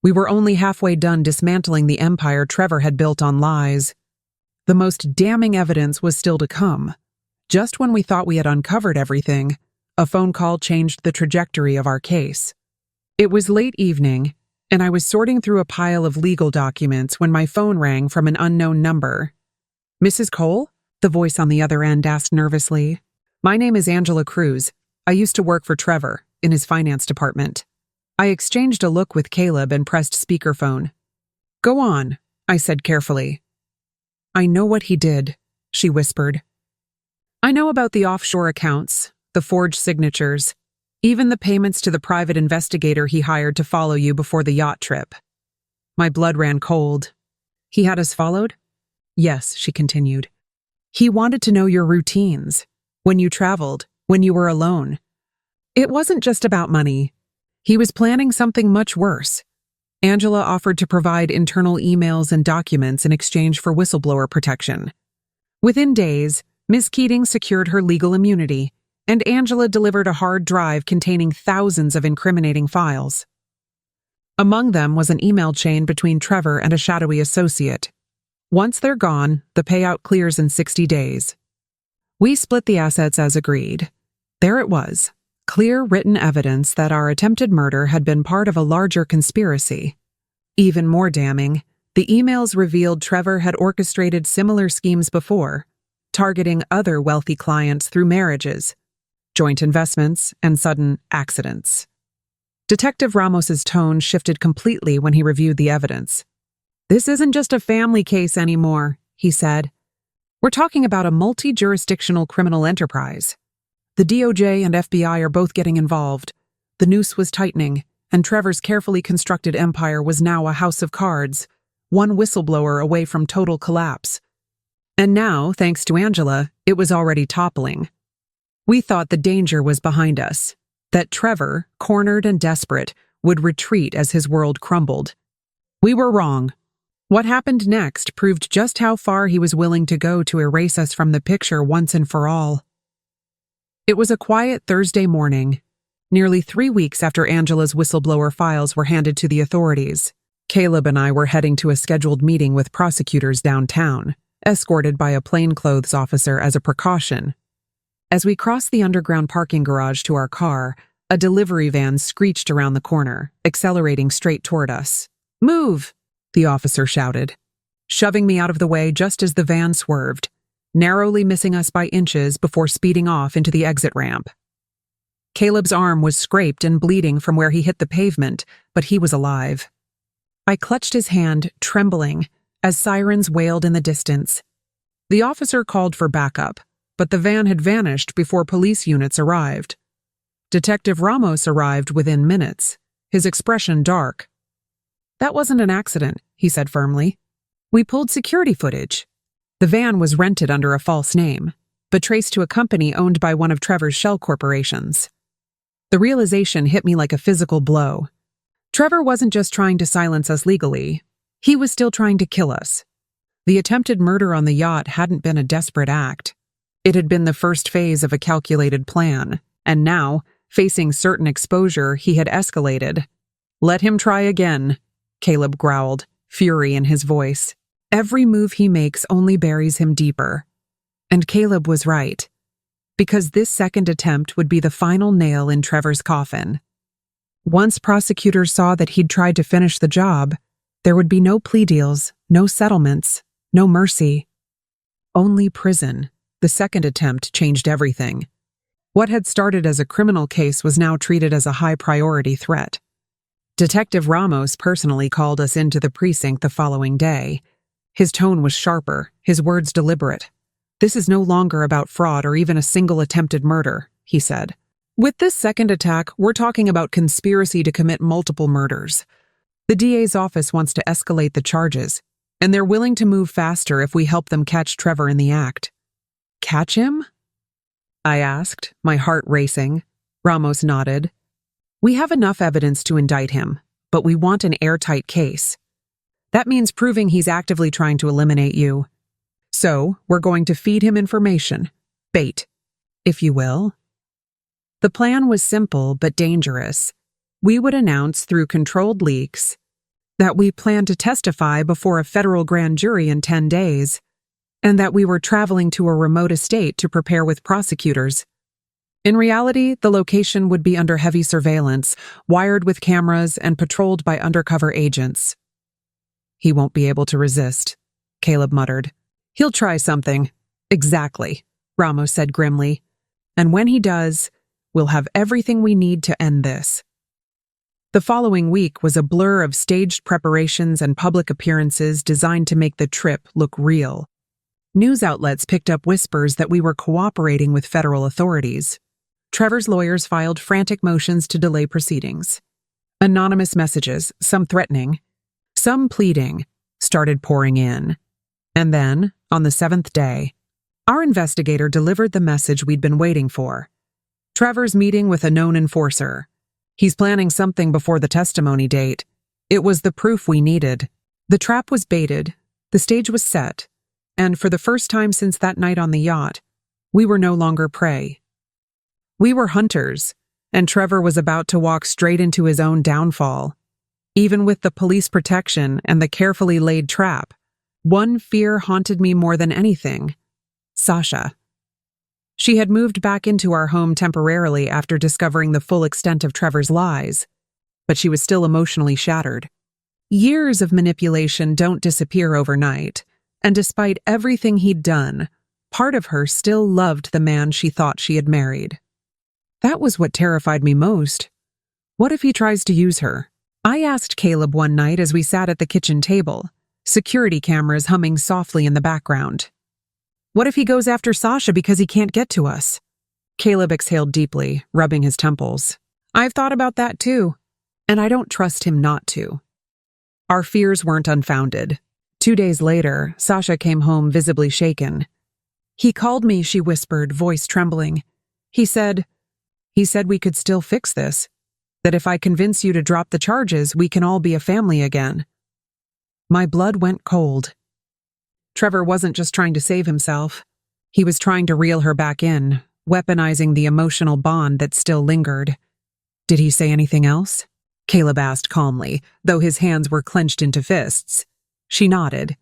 We were only halfway done dismantling the empire Trevor had built on lies. The most damning evidence was still to come. Just when we thought we had uncovered everything, a phone call changed the trajectory of our case. It was late evening, and I was sorting through a pile of legal documents when my phone rang from an unknown number. "Mrs. Cole?" the voice on the other end asked nervously. "My name is Angela Cruz. I used to work for Trevor, in his finance department." I exchanged a look with Caleb and pressed speakerphone. "Go on," I said carefully. "I know what he did," she whispered. "I know about the offshore accounts, the forged signatures, even the payments to the private investigator he hired to follow you before the yacht trip." My blood ran cold. "He had us followed?" "Yes," she continued. "He wanted to know your routines, when you traveled, when you were alone. It wasn't just about money. He was planning something much worse. Angela offered to provide internal emails and documents in exchange for whistleblower protection. Within days, Ms. Keating secured her legal immunity, and Angela delivered a hard drive containing thousands of incriminating files. Among them was an email chain between Trevor and a shadowy associate. Once they're gone, the payout clears in 60 days. We split the assets as agreed. There it was. Clear written evidence that our attempted murder had been part of a larger conspiracy. Even more damning, the emails revealed Trevor had orchestrated similar schemes before, targeting other wealthy clients through marriages, joint investments, and sudden accidents. Detective Ramos's tone shifted completely when he reviewed the evidence. "This isn't just a family case anymore," he said. "We're talking about a multi-jurisdictional criminal enterprise. The DOJ and FBI are both getting involved. The noose was tightening, and Trevor's carefully constructed empire was now a house of cards, one whistleblower away from total collapse. And now, thanks to Angela, it was already toppling. We thought the danger was behind us, that Trevor, cornered and desperate, would retreat as his world crumbled. We were wrong. What happened next proved just how far he was willing to go to erase us from the picture once and for all." It was a quiet Thursday morning, nearly 3 weeks after Angela's whistleblower files were handed to the authorities. Caleb and I were heading to a scheduled meeting with prosecutors downtown, escorted by a plainclothes officer as a precaution. As we crossed the underground parking garage to our car, a delivery van screeched around the corner, accelerating straight toward us. "Move!" the officer shouted, shoving me out of the way just as the van swerved, narrowly missing us by inches before speeding off into the exit ramp. Caleb's arm was scraped and bleeding from where he hit the pavement, but he was alive. I clutched his hand, trembling, as sirens wailed in the distance. The officer called for backup, but the van had vanished before police units arrived. Detective Ramos arrived within minutes, his expression dark. "That wasn't an accident," he said firmly. "We pulled security footage. The van was rented under a false name, but traced to a company owned by one of Trevor's shell corporations." The realization hit me like a physical blow. Trevor wasn't just trying to silence us legally. He was still trying to kill us. The attempted murder on the yacht hadn't been a desperate act. It had been the first phase of a calculated plan, and now, facing certain exposure, he had escalated. "Let him try again," Caleb growled, fury in his voice. Every move he makes only buries him deeper. And Caleb was right, because this second attempt would be the final nail in Trevor's coffin. Once prosecutors saw that he'd tried to finish the job, there would be no plea deals, no settlements, no mercy. Only prison. The second attempt changed everything. What had started as a criminal case was now treated as a high-priority threat. Detective Ramos personally called us into the precinct the following day. His tone was sharper, his words deliberate. "This is no longer about fraud or even a single attempted murder," he said. "With this second attack, we're talking about conspiracy to commit multiple murders. The DA's office wants to escalate the charges, and they're willing to move faster if we help them catch Trevor in the act." "Catch him?" I asked, my heart racing. Ramos nodded. "We have enough evidence to indict him, but we want an airtight case. That means proving he's actively trying to eliminate you. So, we're going to feed him information. Bait, if you will." The plan was simple but dangerous. We would announce through controlled leaks that we planned to testify before a federal grand jury in 10 days, and that we were traveling to a remote estate to prepare with prosecutors. In reality, the location would be under heavy surveillance, wired with cameras and patrolled by undercover agents. "He won't be able to resist," Caleb muttered. "He'll try something." "Exactly," Ramos said grimly. "And when he does, we'll have everything we need to end this." The following week was a blur of staged preparations and public appearances designed to make the trip look real. News outlets picked up whispers that we were cooperating with federal authorities. Trevor's lawyers filed frantic motions to delay proceedings. Anonymous messages, some threatening, some pleading, started pouring in. And then, on the 7th day, our investigator delivered the message we'd been waiting for. Trevor's meeting with a known enforcer. He's planning something before the testimony date. It was the proof we needed. The trap was baited, the stage was set, and for the first time since that night on the yacht, we were no longer prey. We were hunters, and Trevor was about to walk straight into his own downfall. Even with the police protection and the carefully laid trap, one fear haunted me more than anything: Sasha. She had moved back into our home temporarily after discovering the full extent of Trevor's lies, but she was still emotionally shattered. Years of manipulation don't disappear overnight, and despite everything he'd done, part of her still loved the man she thought she had married. That was what terrified me most. What if he tries to use her? I asked Caleb one night as we sat at the kitchen table, security cameras humming softly in the background. "What if he goes after Sasha because he can't get to us?" Caleb exhaled deeply, rubbing his temples. "I've thought about that too, and I don't trust him not to." Our fears weren't unfounded. 2 days later, Sasha came home visibly shaken. "He called me," she whispered, voice trembling. He said we could still fix this, that if I convince you to drop the charges, we can all be a family again." My blood went cold. Trevor wasn't just trying to save himself. He was trying to reel her back in, weaponizing the emotional bond that still lingered. "Did he say anything else?" Caleb asked calmly, though his hands were clenched into fists. She nodded.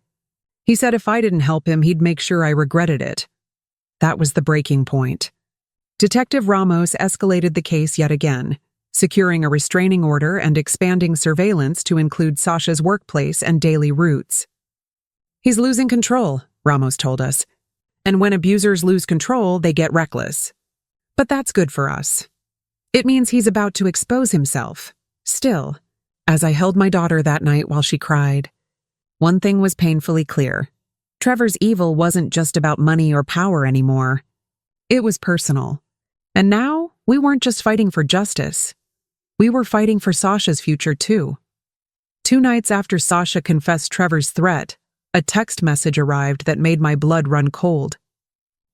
"He said if I didn't help him, he'd make sure I regretted it." That was the breaking point. Detective Ramos escalated the case yet again, securing a restraining order and expanding surveillance to include Sasha's workplace and daily routes. "He's losing control," Ramos told us. "And when abusers lose control, they get reckless. But that's good for us. It means he's about to expose himself." Still, as I held my daughter that night while she cried, one thing was painfully clear. Trevor's evil wasn't just about money or power anymore. It was personal. And now, we weren't just fighting for justice. We were fighting for Sasha's future too. 2 nights after Sasha confessed Trevor's threat, a text message arrived that made my blood run cold.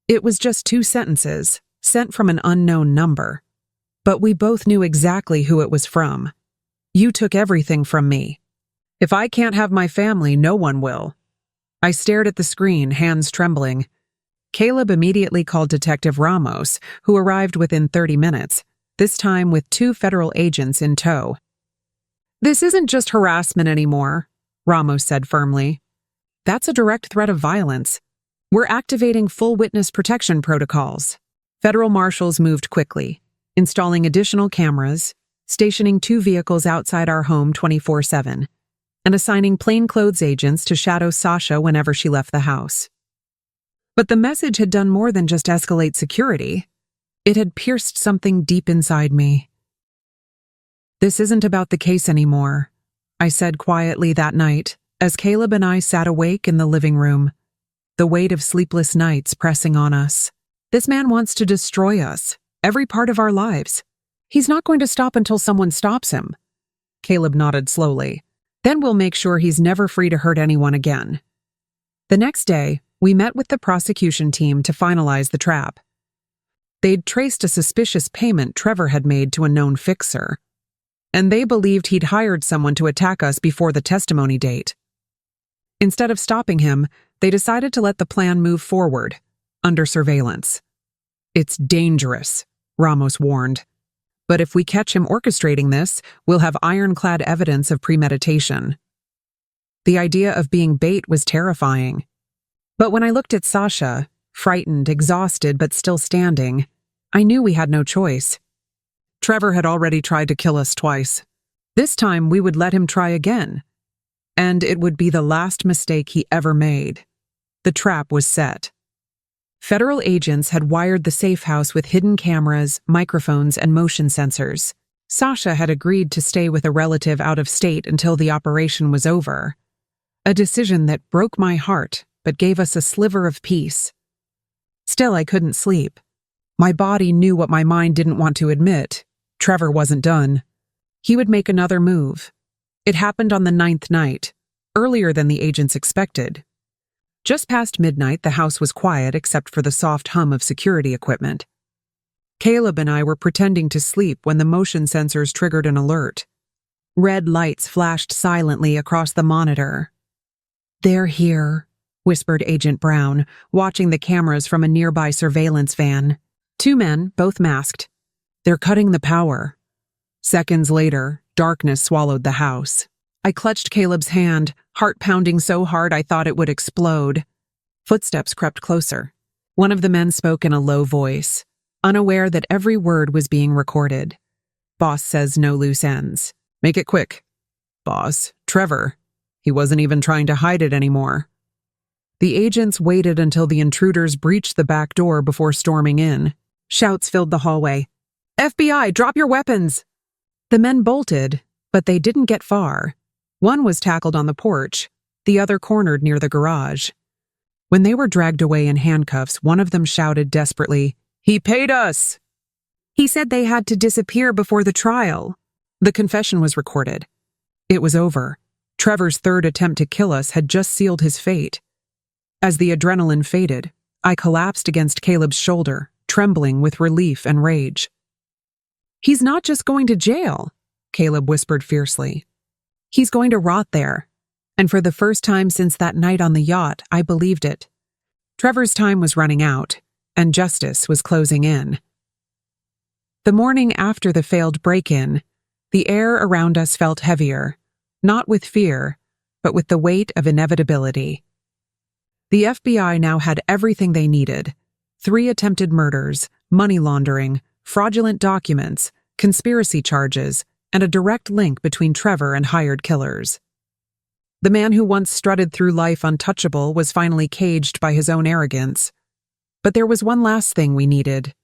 It was just 2 sentences, sent from an unknown number. But we both knew exactly who it was from. "You took everything from me. If I can't have my family, no one will." I stared at the screen, hands trembling. Caleb immediately called Detective Ramos, who arrived within 30 minutes, this time with 2 federal agents in tow. "This isn't just harassment anymore," Ramos said firmly. That's a direct threat of violence. We're activating full witness protection protocols. Federal marshals moved quickly, installing additional cameras, stationing 2 vehicles outside our home 24/7, and assigning plainclothes agents to shadow Sasha whenever she left the house. But the message had done more than just escalate security. It had pierced something deep inside me. "This isn't about the case anymore," I said quietly that night, as Caleb and I sat awake in the living room, the weight of sleepless nights pressing on us. "This man wants to destroy us, every part of our lives. He's not going to stop until someone stops him." Caleb nodded slowly. "Then we'll make sure he's never free to hurt anyone again." The next day, we met with the prosecution team to finalize the trap. They'd traced a suspicious payment Trevor had made to a known fixer, and they believed he'd hired someone to attack us before the testimony date. Instead of stopping him, they decided to let the plan move forward, under surveillance. "It's dangerous," Ramos warned. "But if we catch him orchestrating this, we'll have ironclad evidence of premeditation." The idea of being bait was terrifying. But when I looked at Sasha, frightened, exhausted, but still standing, I knew we had no choice. Trevor had already tried to kill us twice. This time we would let him try again. And it would be the last mistake he ever made. The trap was set. Federal agents had wired the safe house with hidden cameras, microphones, and motion sensors. Sasha had agreed to stay with a relative out of state until the operation was over. A decision that broke my heart, but gave us a sliver of peace. Still, I couldn't sleep. My body knew what my mind didn't want to admit. Trevor wasn't done. He would make another move. It happened on the 9th night, earlier than the agents expected. Just past midnight, the house was quiet except for the soft hum of security equipment. Caleb and I were pretending to sleep when the motion sensors triggered an alert. Red lights flashed silently across the monitor. "They're here," whispered Agent Brown, watching the cameras from a nearby surveillance van. 2 men, both masked. "They're cutting the power." Seconds later, darkness swallowed the house. I clutched Caleb's hand, heart pounding so hard I thought it would explode. Footsteps crept closer. One of the men spoke in a low voice, unaware that every word was being recorded. "Boss says no loose ends. Make it quick." "Boss, Trevor. He wasn't even trying to hide it anymore." The agents waited until the intruders breached the back door before storming in. Shouts filled the hallway. "FBI, drop your weapons!" The men bolted, but they didn't get far. One was tackled on the porch, the other cornered near the garage. When they were dragged away in handcuffs, one of them shouted desperately, "He paid us!" He said they had to disappear before the trial. The confession was recorded. It was over. Trevor's 3rd attempt to kill us had just sealed his fate. As the adrenaline faded, I collapsed against Caleb's shoulder, trembling with relief and rage. "He's not just going to jail," Caleb whispered fiercely. "He's going to rot there." And for the first time since that night on the yacht, I believed it. Trevor's time was running out, and justice was closing in. The morning after the failed break-in, the air around us felt heavier, not with fear, but with the weight of inevitability. The FBI now had everything they needed: 3 attempted murders, money laundering, fraudulent documents, conspiracy charges, and a direct link between Trevor and hired killers. The man who once strutted through life untouchable was finally caged by his own arrogance. But there was one last thing we needed: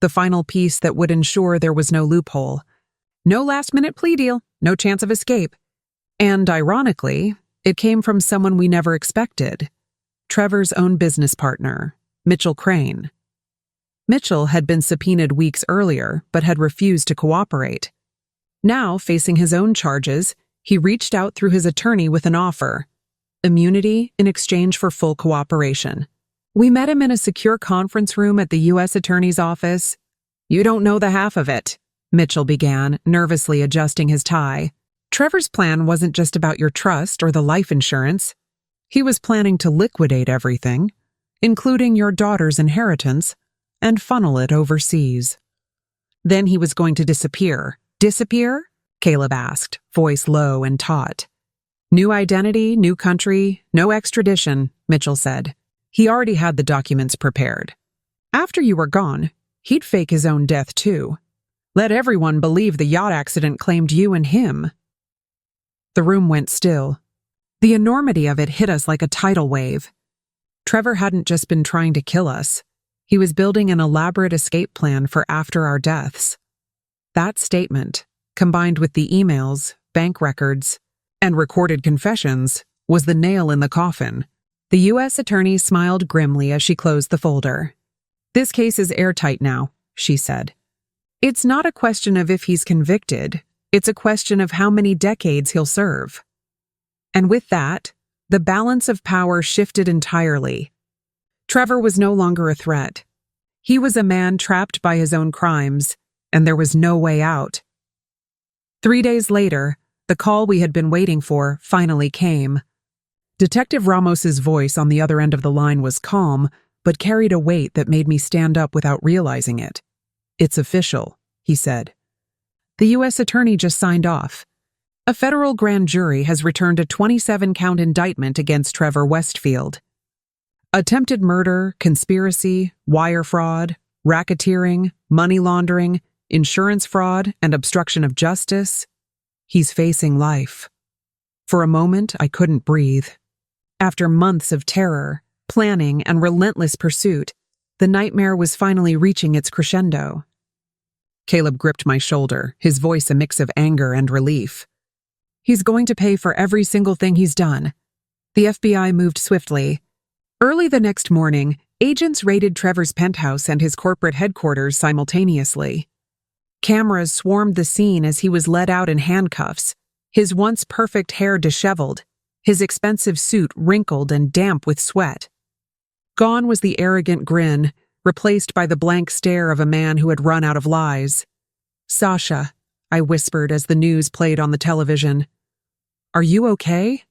the final piece that would ensure there was no loophole. No last-minute plea deal, no chance of escape. And ironically, it came from someone we never expected: Trevor's own business partner, Mitchell Crane. Mitchell had been subpoenaed weeks earlier, but had refused to cooperate. Now, facing his own charges, he reached out through his attorney with an offer: immunity in exchange for full cooperation. We met him in a secure conference room at the U.S. Attorney's office. "You don't know the half of it," Mitchell began, nervously adjusting his tie. "Trevor's plan wasn't just about your trust or the life insurance. He was planning to liquidate everything, including your daughter's inheritance, and funnel it overseas. Then he was going to disappear." "Disappear?" Caleb asked, voice low and taut. New identity, new country, no extradition, Mitchell said. He already had the documents prepared. After you were gone, he'd fake his own death too. Let everyone believe the yacht accident claimed you and him. The room went still. The enormity of it hit us like a tidal wave. Trevor hadn't just been trying to kill us. He was building an elaborate escape plan for after our deaths. That statement, combined with the emails, bank records, and recorded confessions, was the nail in the coffin. The U.S. attorney smiled grimly as she closed the folder. This case is airtight now, she said. It's not a question of if he's convicted, it's a question of how many decades he'll serve. And with that, the balance of power shifted entirely. Trevor was no longer a threat. He was a man trapped by his own crimes, and there was no way out. 3 days later, the call we had been waiting for finally came. Detective Ramos's voice on the other end of the line was calm, but carried a weight that made me stand up without realizing it. It's official, he said. The U.S. attorney just signed off. A federal grand jury has returned a 27-count indictment against Trevor Westfield. Attempted murder, conspiracy, wire fraud, racketeering, money laundering, insurance fraud, and obstruction of justice. He's facing life. For a moment, I couldn't breathe. After months of terror, planning, and relentless pursuit, the nightmare was finally reaching its crescendo. Caleb gripped my shoulder, his voice a mix of anger and relief. He's going to pay for every single thing he's done. The FBI moved swiftly. Early the next morning, agents raided Trevor's penthouse and his corporate headquarters simultaneously. Cameras swarmed the scene as he was led out in handcuffs, his once perfect hair disheveled, his expensive suit wrinkled and damp with sweat. Gone was the arrogant grin, replaced by the blank stare of a man who had run out of lies. "Sasha," I whispered as the news played on the television. "Are you okay?"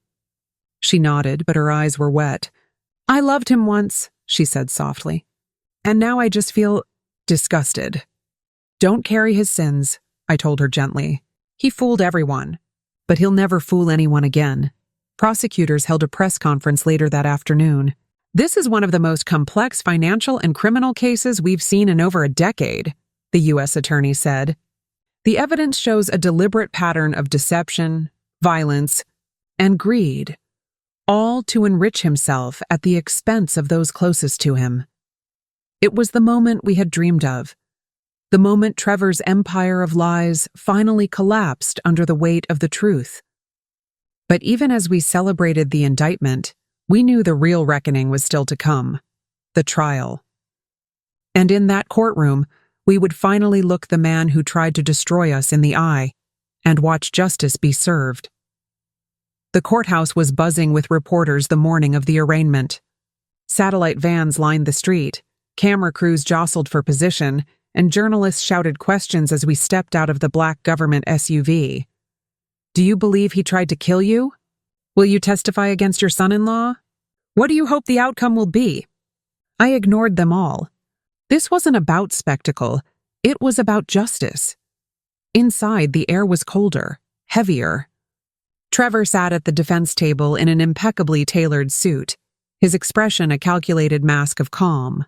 She nodded, but her eyes were wet. "I loved him once," she said softly. "And now I just feel disgusted." "Don't carry his sins," I told her gently. "He fooled everyone, but he'll never fool anyone again." Prosecutors held a press conference later that afternoon. "This is one of the most complex financial and criminal cases we've seen in over a decade," the U.S. attorney said. "The evidence shows a deliberate pattern of deception, violence, and greed, all to enrich himself at the expense of those closest to him. It was the moment we had dreamed of, the moment Trevor's empire of lies finally collapsed under the weight of the truth. But even as we celebrated the indictment, we knew the real reckoning was still to come, the trial. And in that courtroom, we would finally look the man who tried to destroy us in the eye and watch justice be served. The courthouse was buzzing with reporters the morning of the arraignment. Satellite vans lined the street, camera crews jostled for position, and journalists shouted questions as we stepped out of the black government SUV. "Do you believe he tried to kill you? Will you testify against your son-in-law? What do you hope the outcome will be?" I ignored them all. This wasn't about spectacle, it was about justice. Inside, the air was colder, heavier. Trevor sat at the defense table in an impeccably tailored suit, his expression a calculated mask of calm.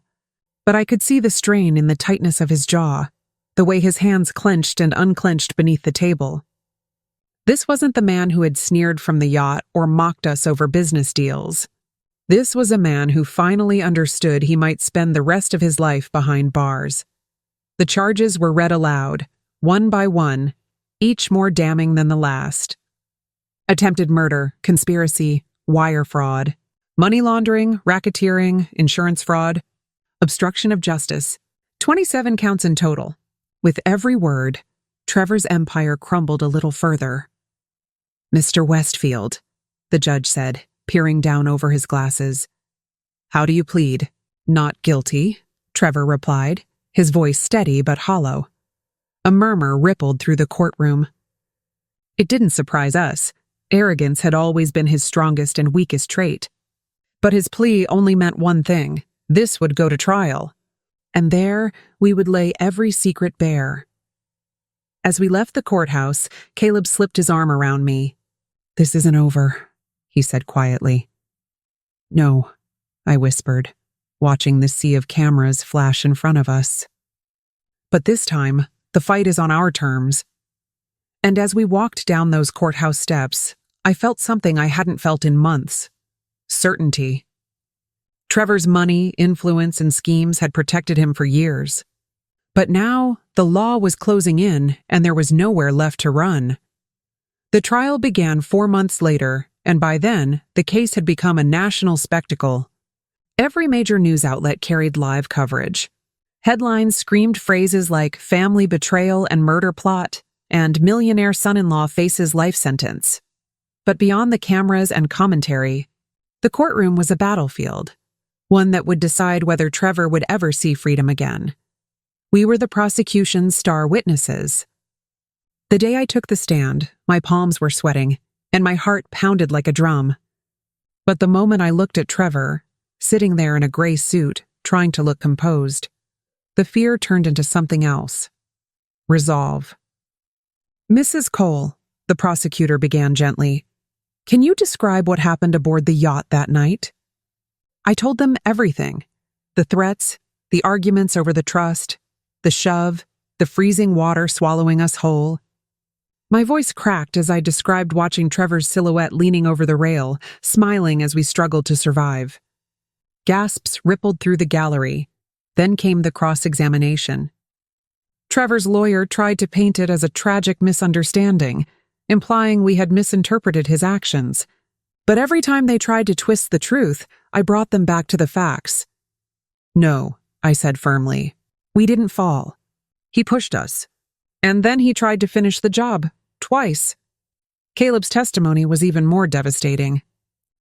But I could see the strain in the tightness of his jaw, the way his hands clenched and unclenched beneath the table. This wasn't the man who had sneered from the yacht or mocked us over business deals. This was a man who finally understood he might spend the rest of his life behind bars. The charges were read aloud, one by one, each more damning than the last. Attempted murder, conspiracy, wire fraud, money laundering, racketeering, insurance fraud, obstruction of justice, 27 counts in total. With every word, Trevor's empire crumbled a little further. "Mr. Westfield," the judge said, peering down over his glasses. "How do you plead?" "Not guilty," Trevor replied, his voice steady but hollow. A murmur rippled through the courtroom. It didn't surprise us. Arrogance had always been his strongest and weakest trait. But his plea only meant one thing: this would go to trial. And there, we would lay every secret bare. As we left the courthouse, Caleb slipped his arm around me. "This isn't over," he said quietly. "No," I whispered, watching the sea of cameras flash in front of us. "But this time, the fight is on our terms." And as we walked down those courthouse steps, I felt something I hadn't felt in months: certainty. Trevor's money, influence, and schemes had protected him for years. But now, the law was closing in, and there was nowhere left to run. The trial began 4 months later, and by then, the case had become a national spectacle. Every major news outlet carried live coverage. Headlines screamed phrases like "family betrayal and murder plot" and "millionaire son-in-law faces life sentence." But beyond the cameras and commentary, the courtroom was a battlefield, one that would decide whether Trevor would ever see freedom again. We were the prosecution's star witnesses. The day I took the stand, my palms were sweating, and my heart pounded like a drum. But the moment I looked at Trevor, sitting there in a gray suit, trying to look composed, the fear turned into something else: resolve. "Mrs. Cole," the prosecutor began gently, "can you describe what happened aboard the yacht that night?" I told them everything: the threats, the arguments over the trust, the shove, the freezing water swallowing us whole. My voice cracked as I described watching Trevor's silhouette leaning over the rail, smiling as we struggled to survive. Gasps rippled through the gallery. Then came the cross-examination. Trevor's lawyer tried to paint it as a tragic misunderstanding, implying we had misinterpreted his actions. But every time they tried to twist the truth, I brought them back to the facts. "No," I said firmly. "We didn't fall. He pushed us. And then he tried to finish the job, twice." Caleb's testimony was even more devastating.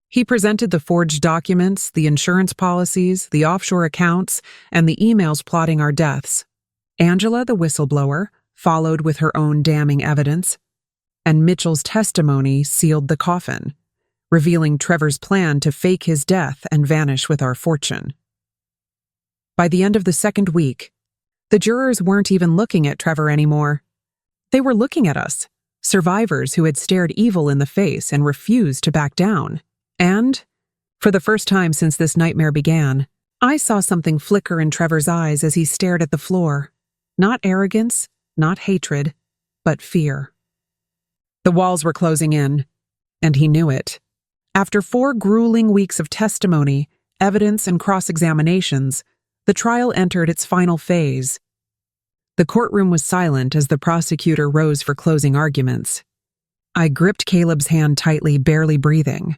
He presented the forged documents, the insurance policies, the offshore accounts, and the emails plotting our deaths. Angela, the whistleblower, followed with her own damning evidence. And Mitchell's testimony sealed the coffin, revealing Trevor's plan to fake his death and vanish with our fortune. By the end of the second week, the jurors weren't even looking at Trevor anymore. They were looking at us, survivors who had stared evil in the face and refused to back down. And, for the first time since this nightmare began, I saw something flicker in Trevor's eyes as he stared at the floor. Not arrogance, not hatred, but fear. The walls were closing in, and he knew it. After 4 grueling weeks of testimony, evidence, and cross-examinations, the trial entered its final phase. The courtroom was silent as the prosecutor rose for closing arguments. I gripped Caleb's hand tightly, barely breathing.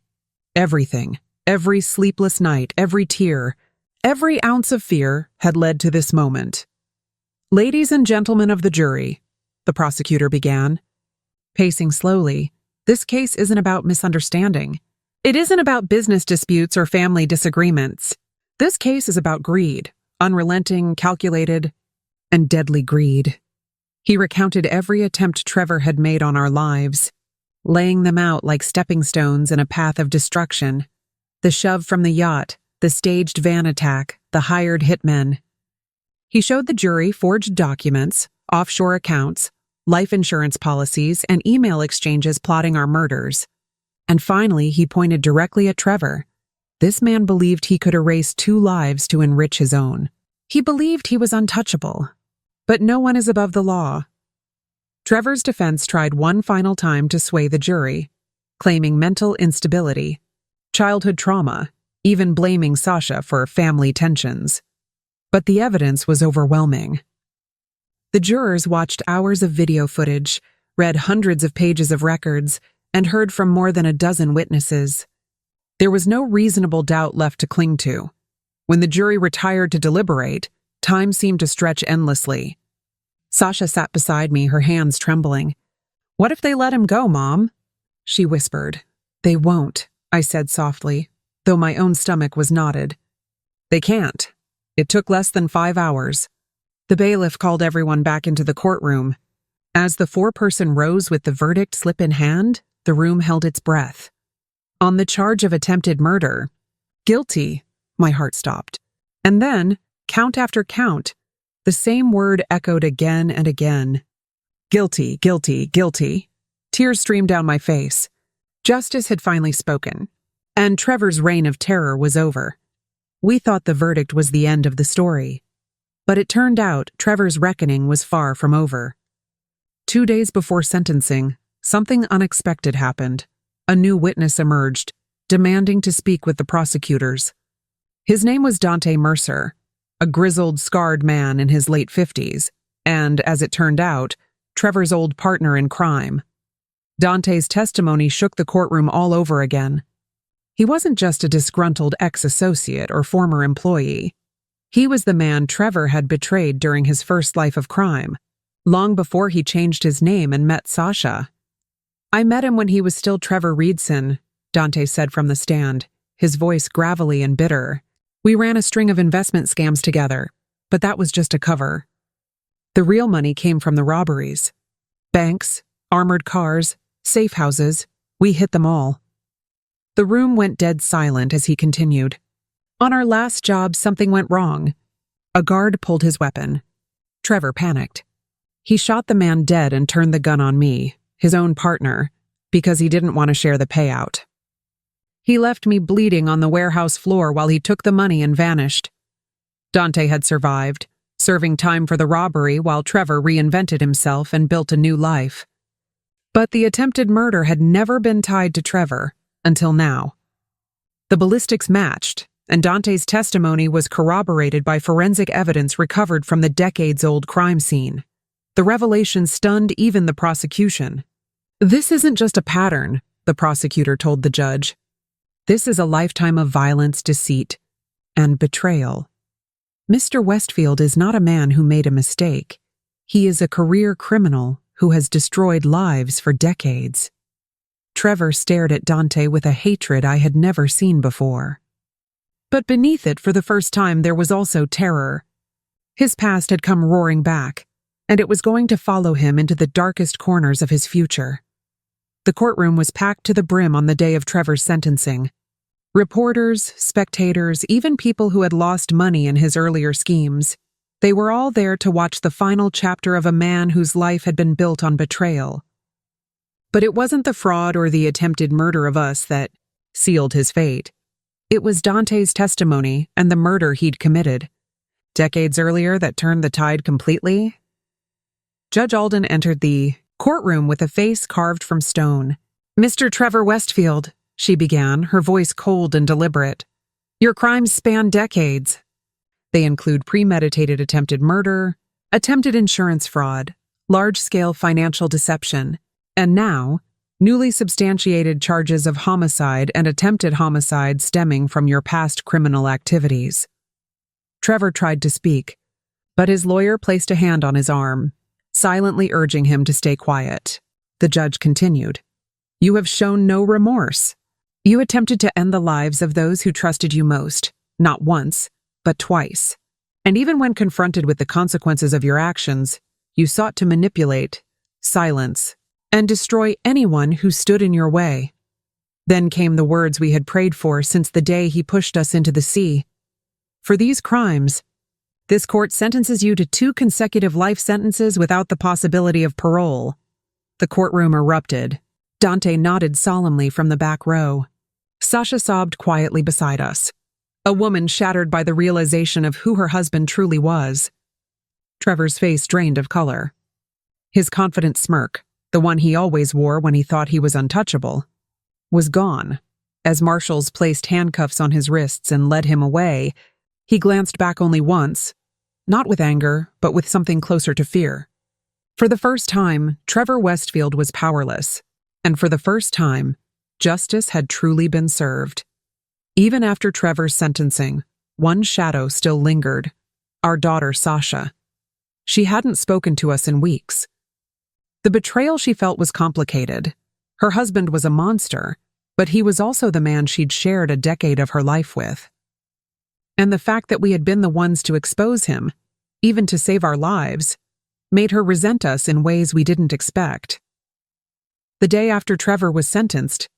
Everything, every sleepless night, every tear, every ounce of fear had led to this moment. "Ladies and gentlemen of the jury," the prosecutor began, pacing slowly, "this case isn't about misunderstanding. It isn't about business disputes or family disagreements. This case is about greed, unrelenting, calculated, and deadly greed." He recounted every attempt Trevor had made on our lives, laying them out like stepping stones in a path of destruction. The shove from the yacht, the staged van attack, the hired hitmen. He showed the jury forged documents, offshore accounts, life insurance policies, and email exchanges plotting our murders. And finally, he pointed directly at Trevor. This man believed he could erase 2 lives to enrich his own. He believed he was untouchable. But no one is above the law. Trevor's defense tried one final time to sway the jury, claiming mental instability, childhood trauma, even blaming Sasha for family tensions. But the evidence was overwhelming. The jurors watched hours of video footage, read hundreds of pages of records, and heard from more than a dozen witnesses. There was no reasonable doubt left to cling to. When the jury retired to deliberate, time seemed to stretch endlessly. Sasha sat beside me, her hands trembling. "What if they let him go, Mom?" she whispered. "They won't," I said softly, though my own stomach was knotted. "They can't." It took less than 5 hours. The bailiff called everyone back into the courtroom. As the 4-person rows with the verdict slip in hand, the room held its breath. On the charge of attempted murder, guilty, my heart stopped. And then, count after count, the same word echoed again and again. Guilty, guilty, guilty. Tears streamed down my face. Justice had finally spoken, and Trevor's reign of terror was over. We thought the verdict was the end of the story. But it turned out Trevor's reckoning was far from over. 2 days before sentencing, something unexpected happened. A new witness emerged, demanding to speak with the prosecutors. His name was Dante Mercer, a grizzled, scarred man in his late 50s, and, as it turned out, Trevor's old partner in crime. Dante's testimony shook the courtroom all over again. He wasn't just a disgruntled ex-associate or former employee. He was the man Trevor had betrayed during his first life of crime, long before he changed his name and met Sasha. "I met him when he was still Trevor Reedson," Dante said from the stand, his voice gravelly and bitter. "We ran a string of investment scams together, but that was just a cover. The real money came from the robberies. Banks, armored cars, safe houses, we hit them all." The room went dead silent as he continued. "On our last job, something went wrong. A guard pulled his weapon. Trevor panicked. He shot the man dead and turned the gun on me, his own partner, because he didn't want to share the payout. He left me bleeding on the warehouse floor while he took the money and vanished. Dante had survived, serving time for the robbery while Trevor reinvented himself and built a new life. But the attempted murder had never been tied to Trevor, until now. The ballistics matched, and Dante's testimony was corroborated by forensic evidence recovered from the decades-old crime scene. The revelation stunned even the prosecution. "This isn't just a pattern," the prosecutor told the judge. "This is a lifetime of violence, deceit, and betrayal. Mr. Westfield is not a man who made a mistake. He is a career criminal who has destroyed lives for decades." Trevor stared at Dante with a hatred I had never seen before. But beneath it, for the first time, there was also terror. His past had come roaring back, and it was going to follow him into the darkest corners of his future. The courtroom was packed to the brim on the day of Trevor's sentencing. Reporters, spectators, even people who had lost money in his earlier schemes. They were all there to watch the final chapter of a man whose life had been built on betrayal. But it wasn't the fraud or the attempted murder of us that sealed his fate. It was Dante's testimony and the murder he'd committed. Decades earlier that turned the tide completely. Judge Alden entered the courtroom with a face carved from stone. "Mr. Trevor Westfield," she began, her voice cold and deliberate. "Your crimes span decades. They include premeditated attempted murder, attempted insurance fraud, large-scale financial deception, and now, newly substantiated charges of homicide and attempted homicide stemming from your past criminal activities." Trevor tried to speak, but his lawyer placed a hand on his arm, silently urging him to stay quiet. The judge continued. "You have shown no remorse. You attempted to end the lives of those who trusted you most, not once, but twice. And even when confronted with the consequences of your actions, you sought to manipulate, silence, and destroy anyone who stood in your way. Then came the words we had prayed for since the day he pushed us into the sea. For these crimes, this court sentences you to 2 consecutive life sentences without the possibility of parole." The courtroom erupted. Dante nodded solemnly from the back row. Sasha sobbed quietly beside us, a woman shattered by the realization of who her husband truly was. Trevor's face drained of color. His confident smirk, the one he always wore when he thought he was untouchable, was gone. As marshals placed handcuffs on his wrists and led him away, he glanced back only once, not with anger, but with something closer to fear. For the first time, Trevor Westfield was powerless, and for the first time, justice had truly been served. Even after Trevor's sentencing, one shadow still lingered: our daughter Sasha. She hadn't spoken to us in weeks. The betrayal she felt was complicated. Her husband was a monster, but he was also the man she'd shared a decade of her life with. And the fact that we had been the ones to expose him, even to save our lives, made her resent us in ways we didn't expect. The day after Trevor was sentenced,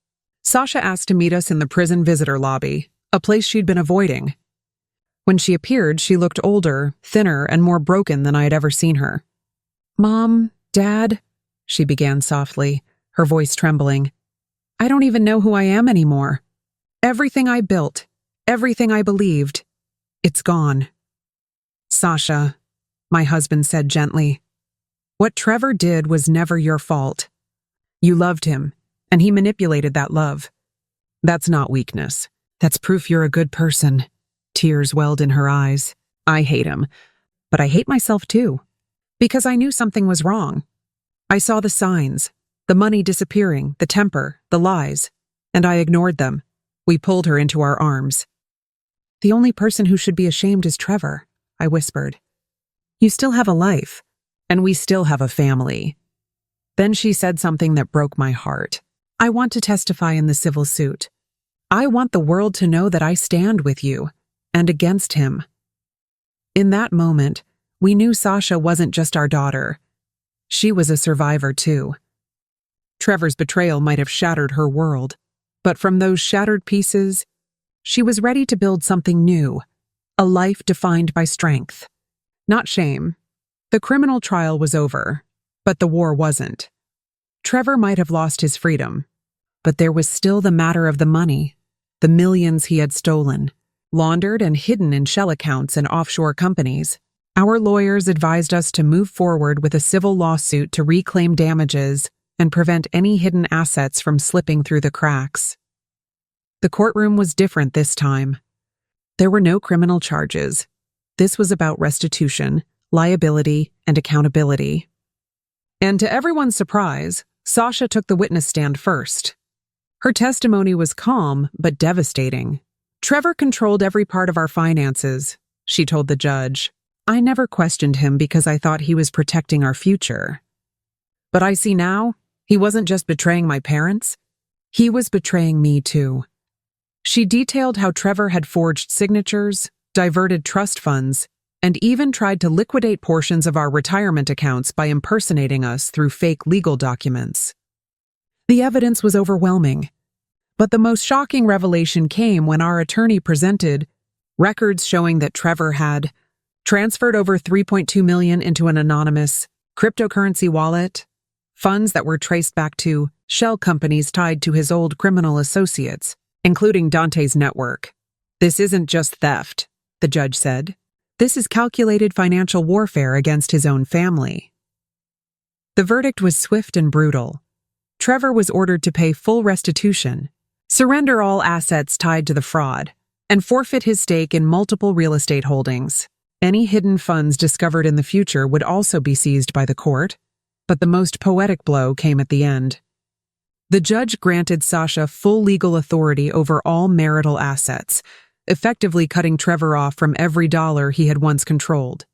Sasha asked to meet us in the prison visitor lobby, a place she'd been avoiding. When she appeared, she looked older, thinner, and more broken than I had ever seen her. "Mom, Dad," she began softly, her voice trembling. I don't even know who I am anymore. Everything I built, everything I believed, it's gone. Sasha, my husband said gently, what Trevor did was never your fault. You loved him, and he manipulated that love. That's not weakness. That's proof you're a good person. Tears welled in her eyes. I hate him, but I hate myself too. Because I knew something was wrong. I saw the signs, the money disappearing, the temper, the lies, and I ignored them. We pulled her into our arms. The only person who should be ashamed is Trevor, I whispered. You still have a life, and we still have a family. Then she said something that broke my heart. I want to testify in the civil suit. I want the world to know that I stand with you, and against him. In that moment, we knew Sasha wasn't just our daughter. She was a survivor too. Trevor's betrayal might have shattered her world, but from those shattered pieces, she was ready to build something new, a life defined by strength, not shame. The criminal trial was over, but the war wasn't. Trevor might have lost his freedom, but there was still the matter of the money, the millions he had stolen, laundered and hidden in shell accounts and offshore companies. Our lawyers advised us to move forward with a civil lawsuit to reclaim damages and prevent any hidden assets from slipping through the cracks. The courtroom was different this time. There were no criminal charges. This was about restitution, liability, and accountability. And to everyone's surprise, Sasha took the witness stand first. Her testimony was calm but devastating. Trevor controlled every part of our finances, she told the judge. I never questioned him because I thought he was protecting our future. But I see now, he wasn't just betraying my parents, he was betraying me too. She detailed how Trevor had forged signatures, diverted trust funds, and even tried to liquidate portions of our retirement accounts by impersonating us through fake legal documents. The evidence was overwhelming, but the most shocking revelation came when our attorney presented records showing that Trevor had transferred over $3.2 million into an anonymous cryptocurrency wallet, funds that were traced back to shell companies tied to his old criminal associates, including Dante's network. This isn't just theft, the judge said. This is calculated financial warfare against his own family. The verdict was swift and brutal. Trevor was ordered to pay full restitution, surrender all assets tied to the fraud, and forfeit his stake in multiple real estate holdings. Any hidden funds discovered in the future would also be seized by the court, but the most poetic blow came at the end. The judge granted Sasha full legal authority over all marital assets, effectively cutting Trevor off from every dollar he had once controlled.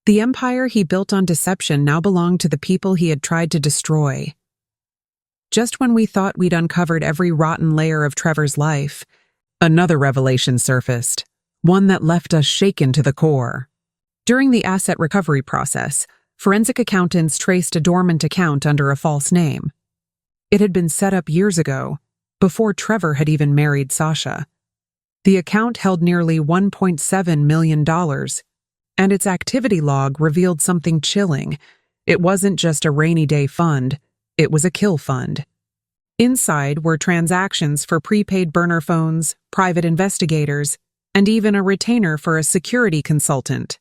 The empire he built on deception now belonged to the people he had tried to destroy. Just when we thought we'd uncovered every rotten layer of Trevor's life, another revelation surfaced, one that left us shaken to the core. During the asset recovery process, forensic accountants traced a dormant account under a false name. It had been set up years ago, before Trevor had even married Sasha. The account held nearly $1.7 million, and its activity log revealed something chilling. It wasn't just a rainy day fund, it was a kill fund. Inside were transactions for prepaid burner phones, private investigators, and even a retainer for a security consultant,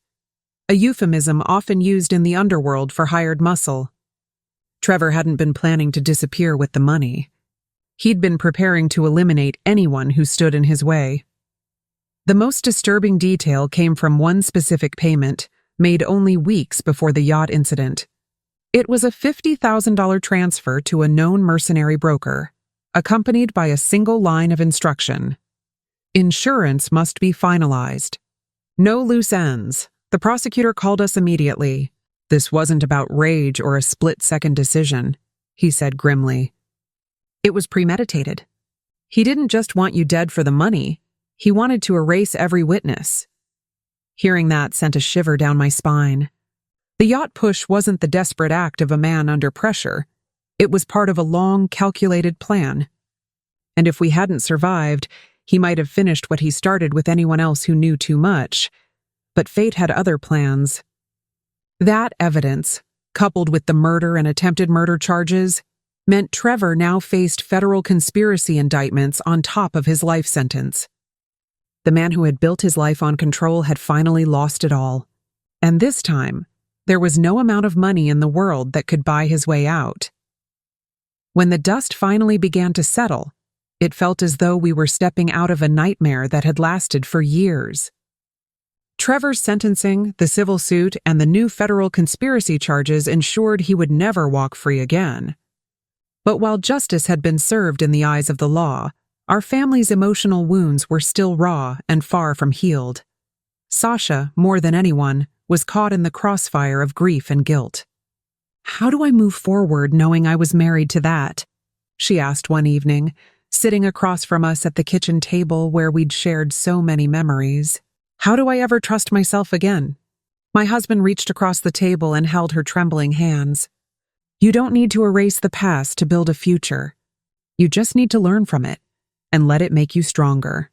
a euphemism often used in the underworld for hired muscle. Trevor hadn't been planning to disappear with the money. He'd been preparing to eliminate anyone who stood in his way. The most disturbing detail came from one specific payment, made only weeks before the yacht incident. It was a $50,000 transfer to a known mercenary broker, accompanied by a single line of instruction. Insurance must be finalized. No loose ends. The prosecutor called us immediately. This wasn't about rage or a split-second decision, he said grimly. It was premeditated. He didn't just want you dead for the money. He wanted to erase every witness. Hearing that sent a shiver down my spine. The yacht push wasn't the desperate act of a man under pressure. It was part of a long, calculated plan. And if we hadn't survived, he might have finished what he started with anyone else who knew too much. But fate had other plans. That evidence, coupled with the murder and attempted murder charges, meant Trevor now faced federal conspiracy indictments on top of his life sentence. The man who had built his life on control had finally lost it all. And this time, there was no amount of money in the world that could buy his way out. When the dust finally began to settle, it felt as though we were stepping out of a nightmare that had lasted for years. Trevor's sentencing, the civil suit, and the new federal conspiracy charges ensured he would never walk free again. But while justice had been served in the eyes of the law, our family's emotional wounds were still raw and far from healed. Sasha, more than anyone, was caught in the crossfire of grief and guilt. "How do I move forward knowing I was married to that?" she asked one evening, sitting across from us at the kitchen table where we'd shared so many memories. "How do I ever trust myself again?" My husband reached across the table and held her trembling hands. "You don't need to erase the past to build a future. You just need to learn from it and let it make you stronger."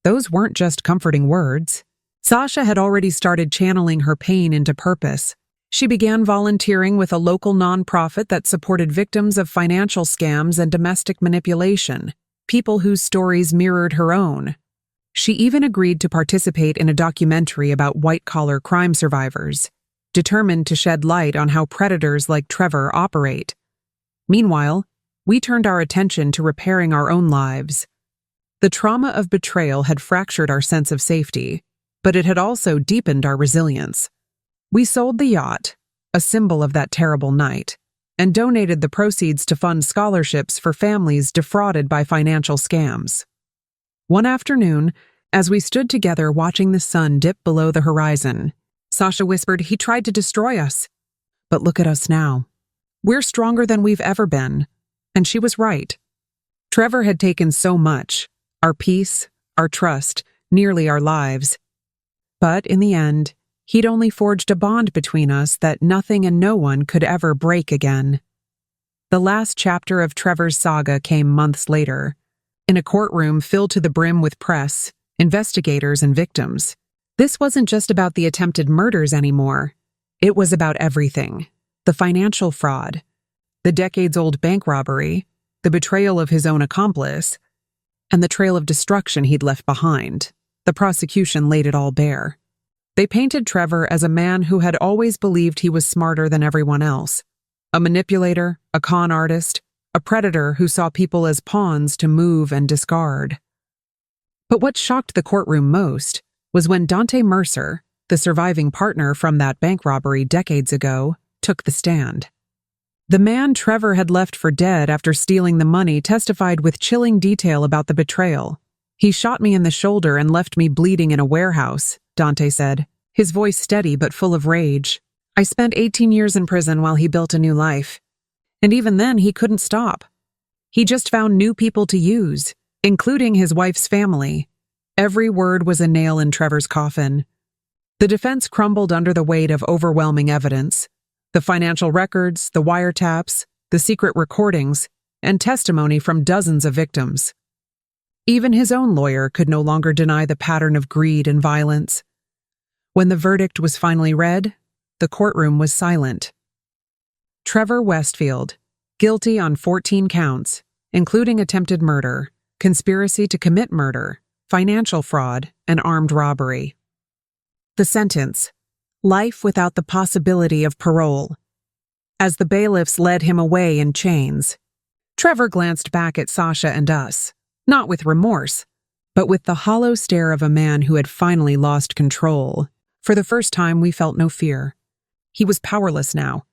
Those weren't just comforting words. Sasha had already started channeling her pain into purpose. She began volunteering with a local nonprofit that supported victims of financial scams and domestic manipulation, people whose stories mirrored her own. She even agreed to participate in a documentary about white-collar crime survivors, determined to shed light on how predators like Trevor operate. Meanwhile, we turned our attention to repairing our own lives. The trauma of betrayal had fractured our sense of safety, but it had also deepened our resilience. We sold the yacht, a symbol of that terrible night, and donated the proceeds to fund scholarships for families defrauded by financial scams. One afternoon, as we stood together watching the sun dip below the horizon, Sasha whispered, "He tried to destroy us. But look at us now. We're stronger than we've ever been." And she was right. Trevor had taken so much, our peace, our trust, nearly our lives. But in the end, he'd only forged a bond between us that nothing and no one could ever break again. The last chapter of Trevor's saga came months later, in a courtroom filled to the brim with press, investigators, and victims. This wasn't just about the attempted murders anymore. It was about everything. The financial fraud, the decades-old bank robbery, the betrayal of his own accomplice, and the trail of destruction he'd left behind. The prosecution laid it all bare. They painted Trevor as a man who had always believed he was smarter than everyone else, a manipulator, a con artist, a predator who saw people as pawns to move and discard. But what shocked the courtroom most was when Dante Mercer, the surviving partner from that bank robbery decades ago, took the stand. The man Trevor had left for dead after stealing the money testified with chilling detail about the betrayal. "He shot me in the shoulder and left me bleeding in a warehouse," Dante said, his voice steady but full of rage. "I spent 18 years in prison while he built a new life. And even then, he couldn't stop. He just found new people to use, including his wife's family." Every word was a nail in Trevor's coffin. The defense crumbled under the weight of overwhelming evidence. The financial records, the wiretaps, the secret recordings, and testimony from dozens of victims. Even his own lawyer could no longer deny the pattern of greed and violence. When the verdict was finally read, the courtroom was silent. Trevor Westfield, guilty on 14 counts, including attempted murder, conspiracy to commit murder, financial fraud, and armed robbery. The sentence: life without the possibility of parole. As the bailiffs led him away in chains, Trevor glanced back at Sasha and us, not with remorse, but with the hollow stare of a man who had finally lost control. For the first time, we felt no fear. He was powerless now.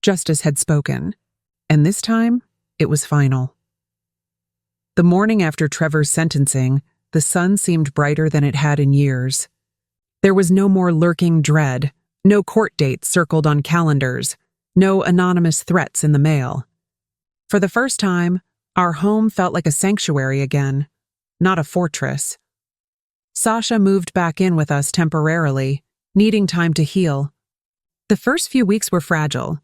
Justice had spoken, and this time, it was final. The morning after Trevor's sentencing, the sun seemed brighter than it had in years. There was no more lurking dread, no court dates circled on calendars, no anonymous threats in the mail. For the first time, our home felt like a sanctuary again, not a fortress. Sasha moved back in with us temporarily, needing time to heal. The first few weeks were fragile.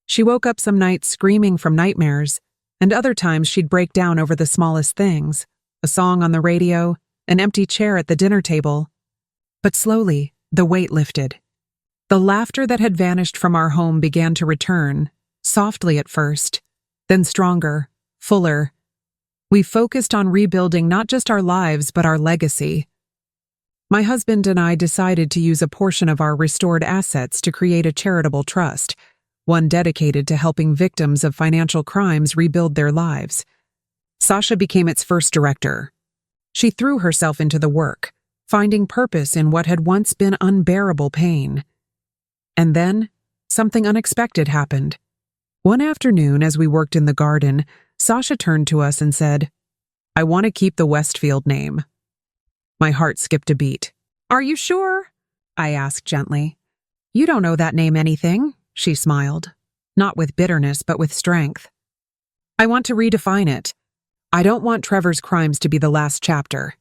She woke up some nights screaming from nightmares, and other times she'd break down over the smallest things, a song on the radio, an empty chair at the dinner table. But slowly, the weight lifted. The laughter that had vanished from our home began to return, softly at first, then stronger, fuller. We focused on rebuilding not just our lives, but our legacy. My husband and I decided to use a portion of our restored assets to create a charitable trust, one dedicated to helping victims of financial crimes rebuild their lives. Sasha became its first director. She threw herself into the work, finding purpose in what had once been unbearable pain. And then, something unexpected happened. One afternoon, as we worked in the garden, Sasha turned to us and said, "I want to keep the Westfield name." My heart skipped a beat. "Are you sure?" I asked gently. "You don't owe that name anything," she smiled, not with bitterness but with strength. "I want to redefine it. I don't want Trevor's crimes to be the last chapter.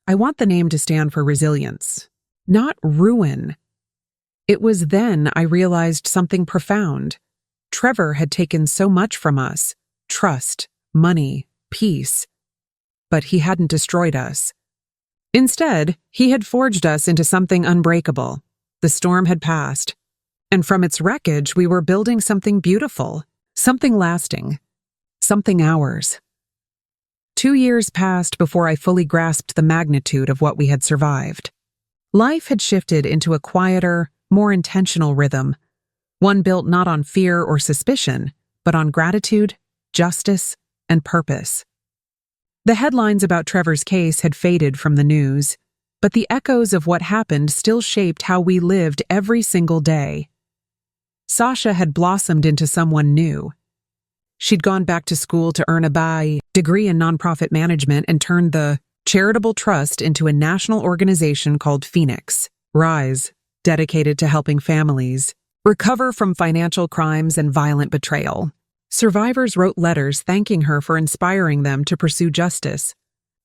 I want the name to stand for resilience, not ruin." It was then I realized something profound. Trevor had taken so much from us: trust, money, peace. But he hadn't destroyed us. Instead, he had forged us into something unbreakable. The storm had passed, and from its wreckage we were building something beautiful, something lasting, something ours. 2 years passed before I fully grasped the magnitude of what we had survived. Life had shifted into a quieter, more intentional rhythm, one built not on fear or suspicion, but on gratitude, justice, and purpose. The headlines about Trevor's case had faded from the news, but the echoes of what happened still shaped how we lived every single day. Sasha had blossomed into someone new. She'd gone back to school to earn a BA degree in nonprofit management and turned the charitable trust into a national organization called Phoenix Rise, dedicated to helping families recover from financial crimes and violent betrayal. Survivors wrote letters thanking her for inspiring them to pursue justice.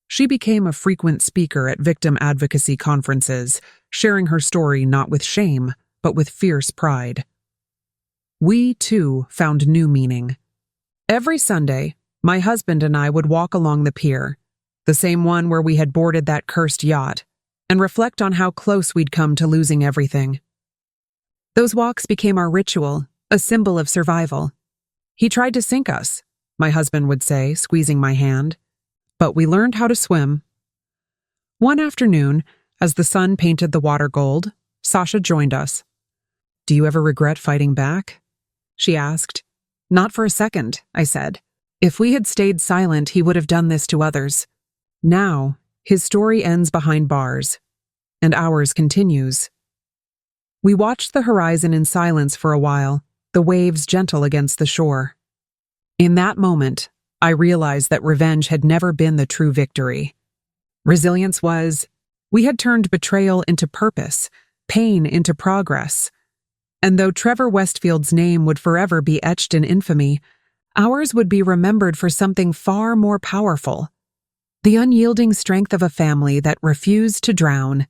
She became a frequent speaker at victim advocacy conferences, sharing her story not with shame, but with fierce pride. We, too, found new meaning. Every Sunday, my husband and I would walk along the pier, the same one where we had boarded that cursed yacht, and reflect on how close we'd come to losing everything. Those walks became our ritual, a symbol of survival. "He tried to sink us," my husband would say, squeezing my hand, "but we learned how to swim." One afternoon, as the sun painted the water gold, Sasha joined us. "Do you ever regret fighting back?" she asked. "Not for a second," I said. "If we had stayed silent, he would have done this to others. Now, his story ends behind bars, and ours continues." We watched the horizon in silence for a while, the waves gentle against the shore. In that moment, I realized that revenge had never been the true victory. Resilience was, we had turned betrayal into purpose, pain into progress. And though Trevor Westfield's name would forever be etched in infamy, ours would be remembered for something far more powerful: the unyielding strength of a family that refused to drown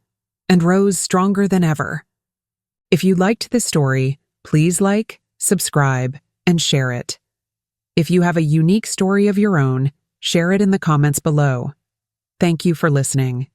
and rose stronger than ever. If you liked this story, please like, subscribe, and share it. If you have a unique story of your own, share it in the comments below. Thank you for listening.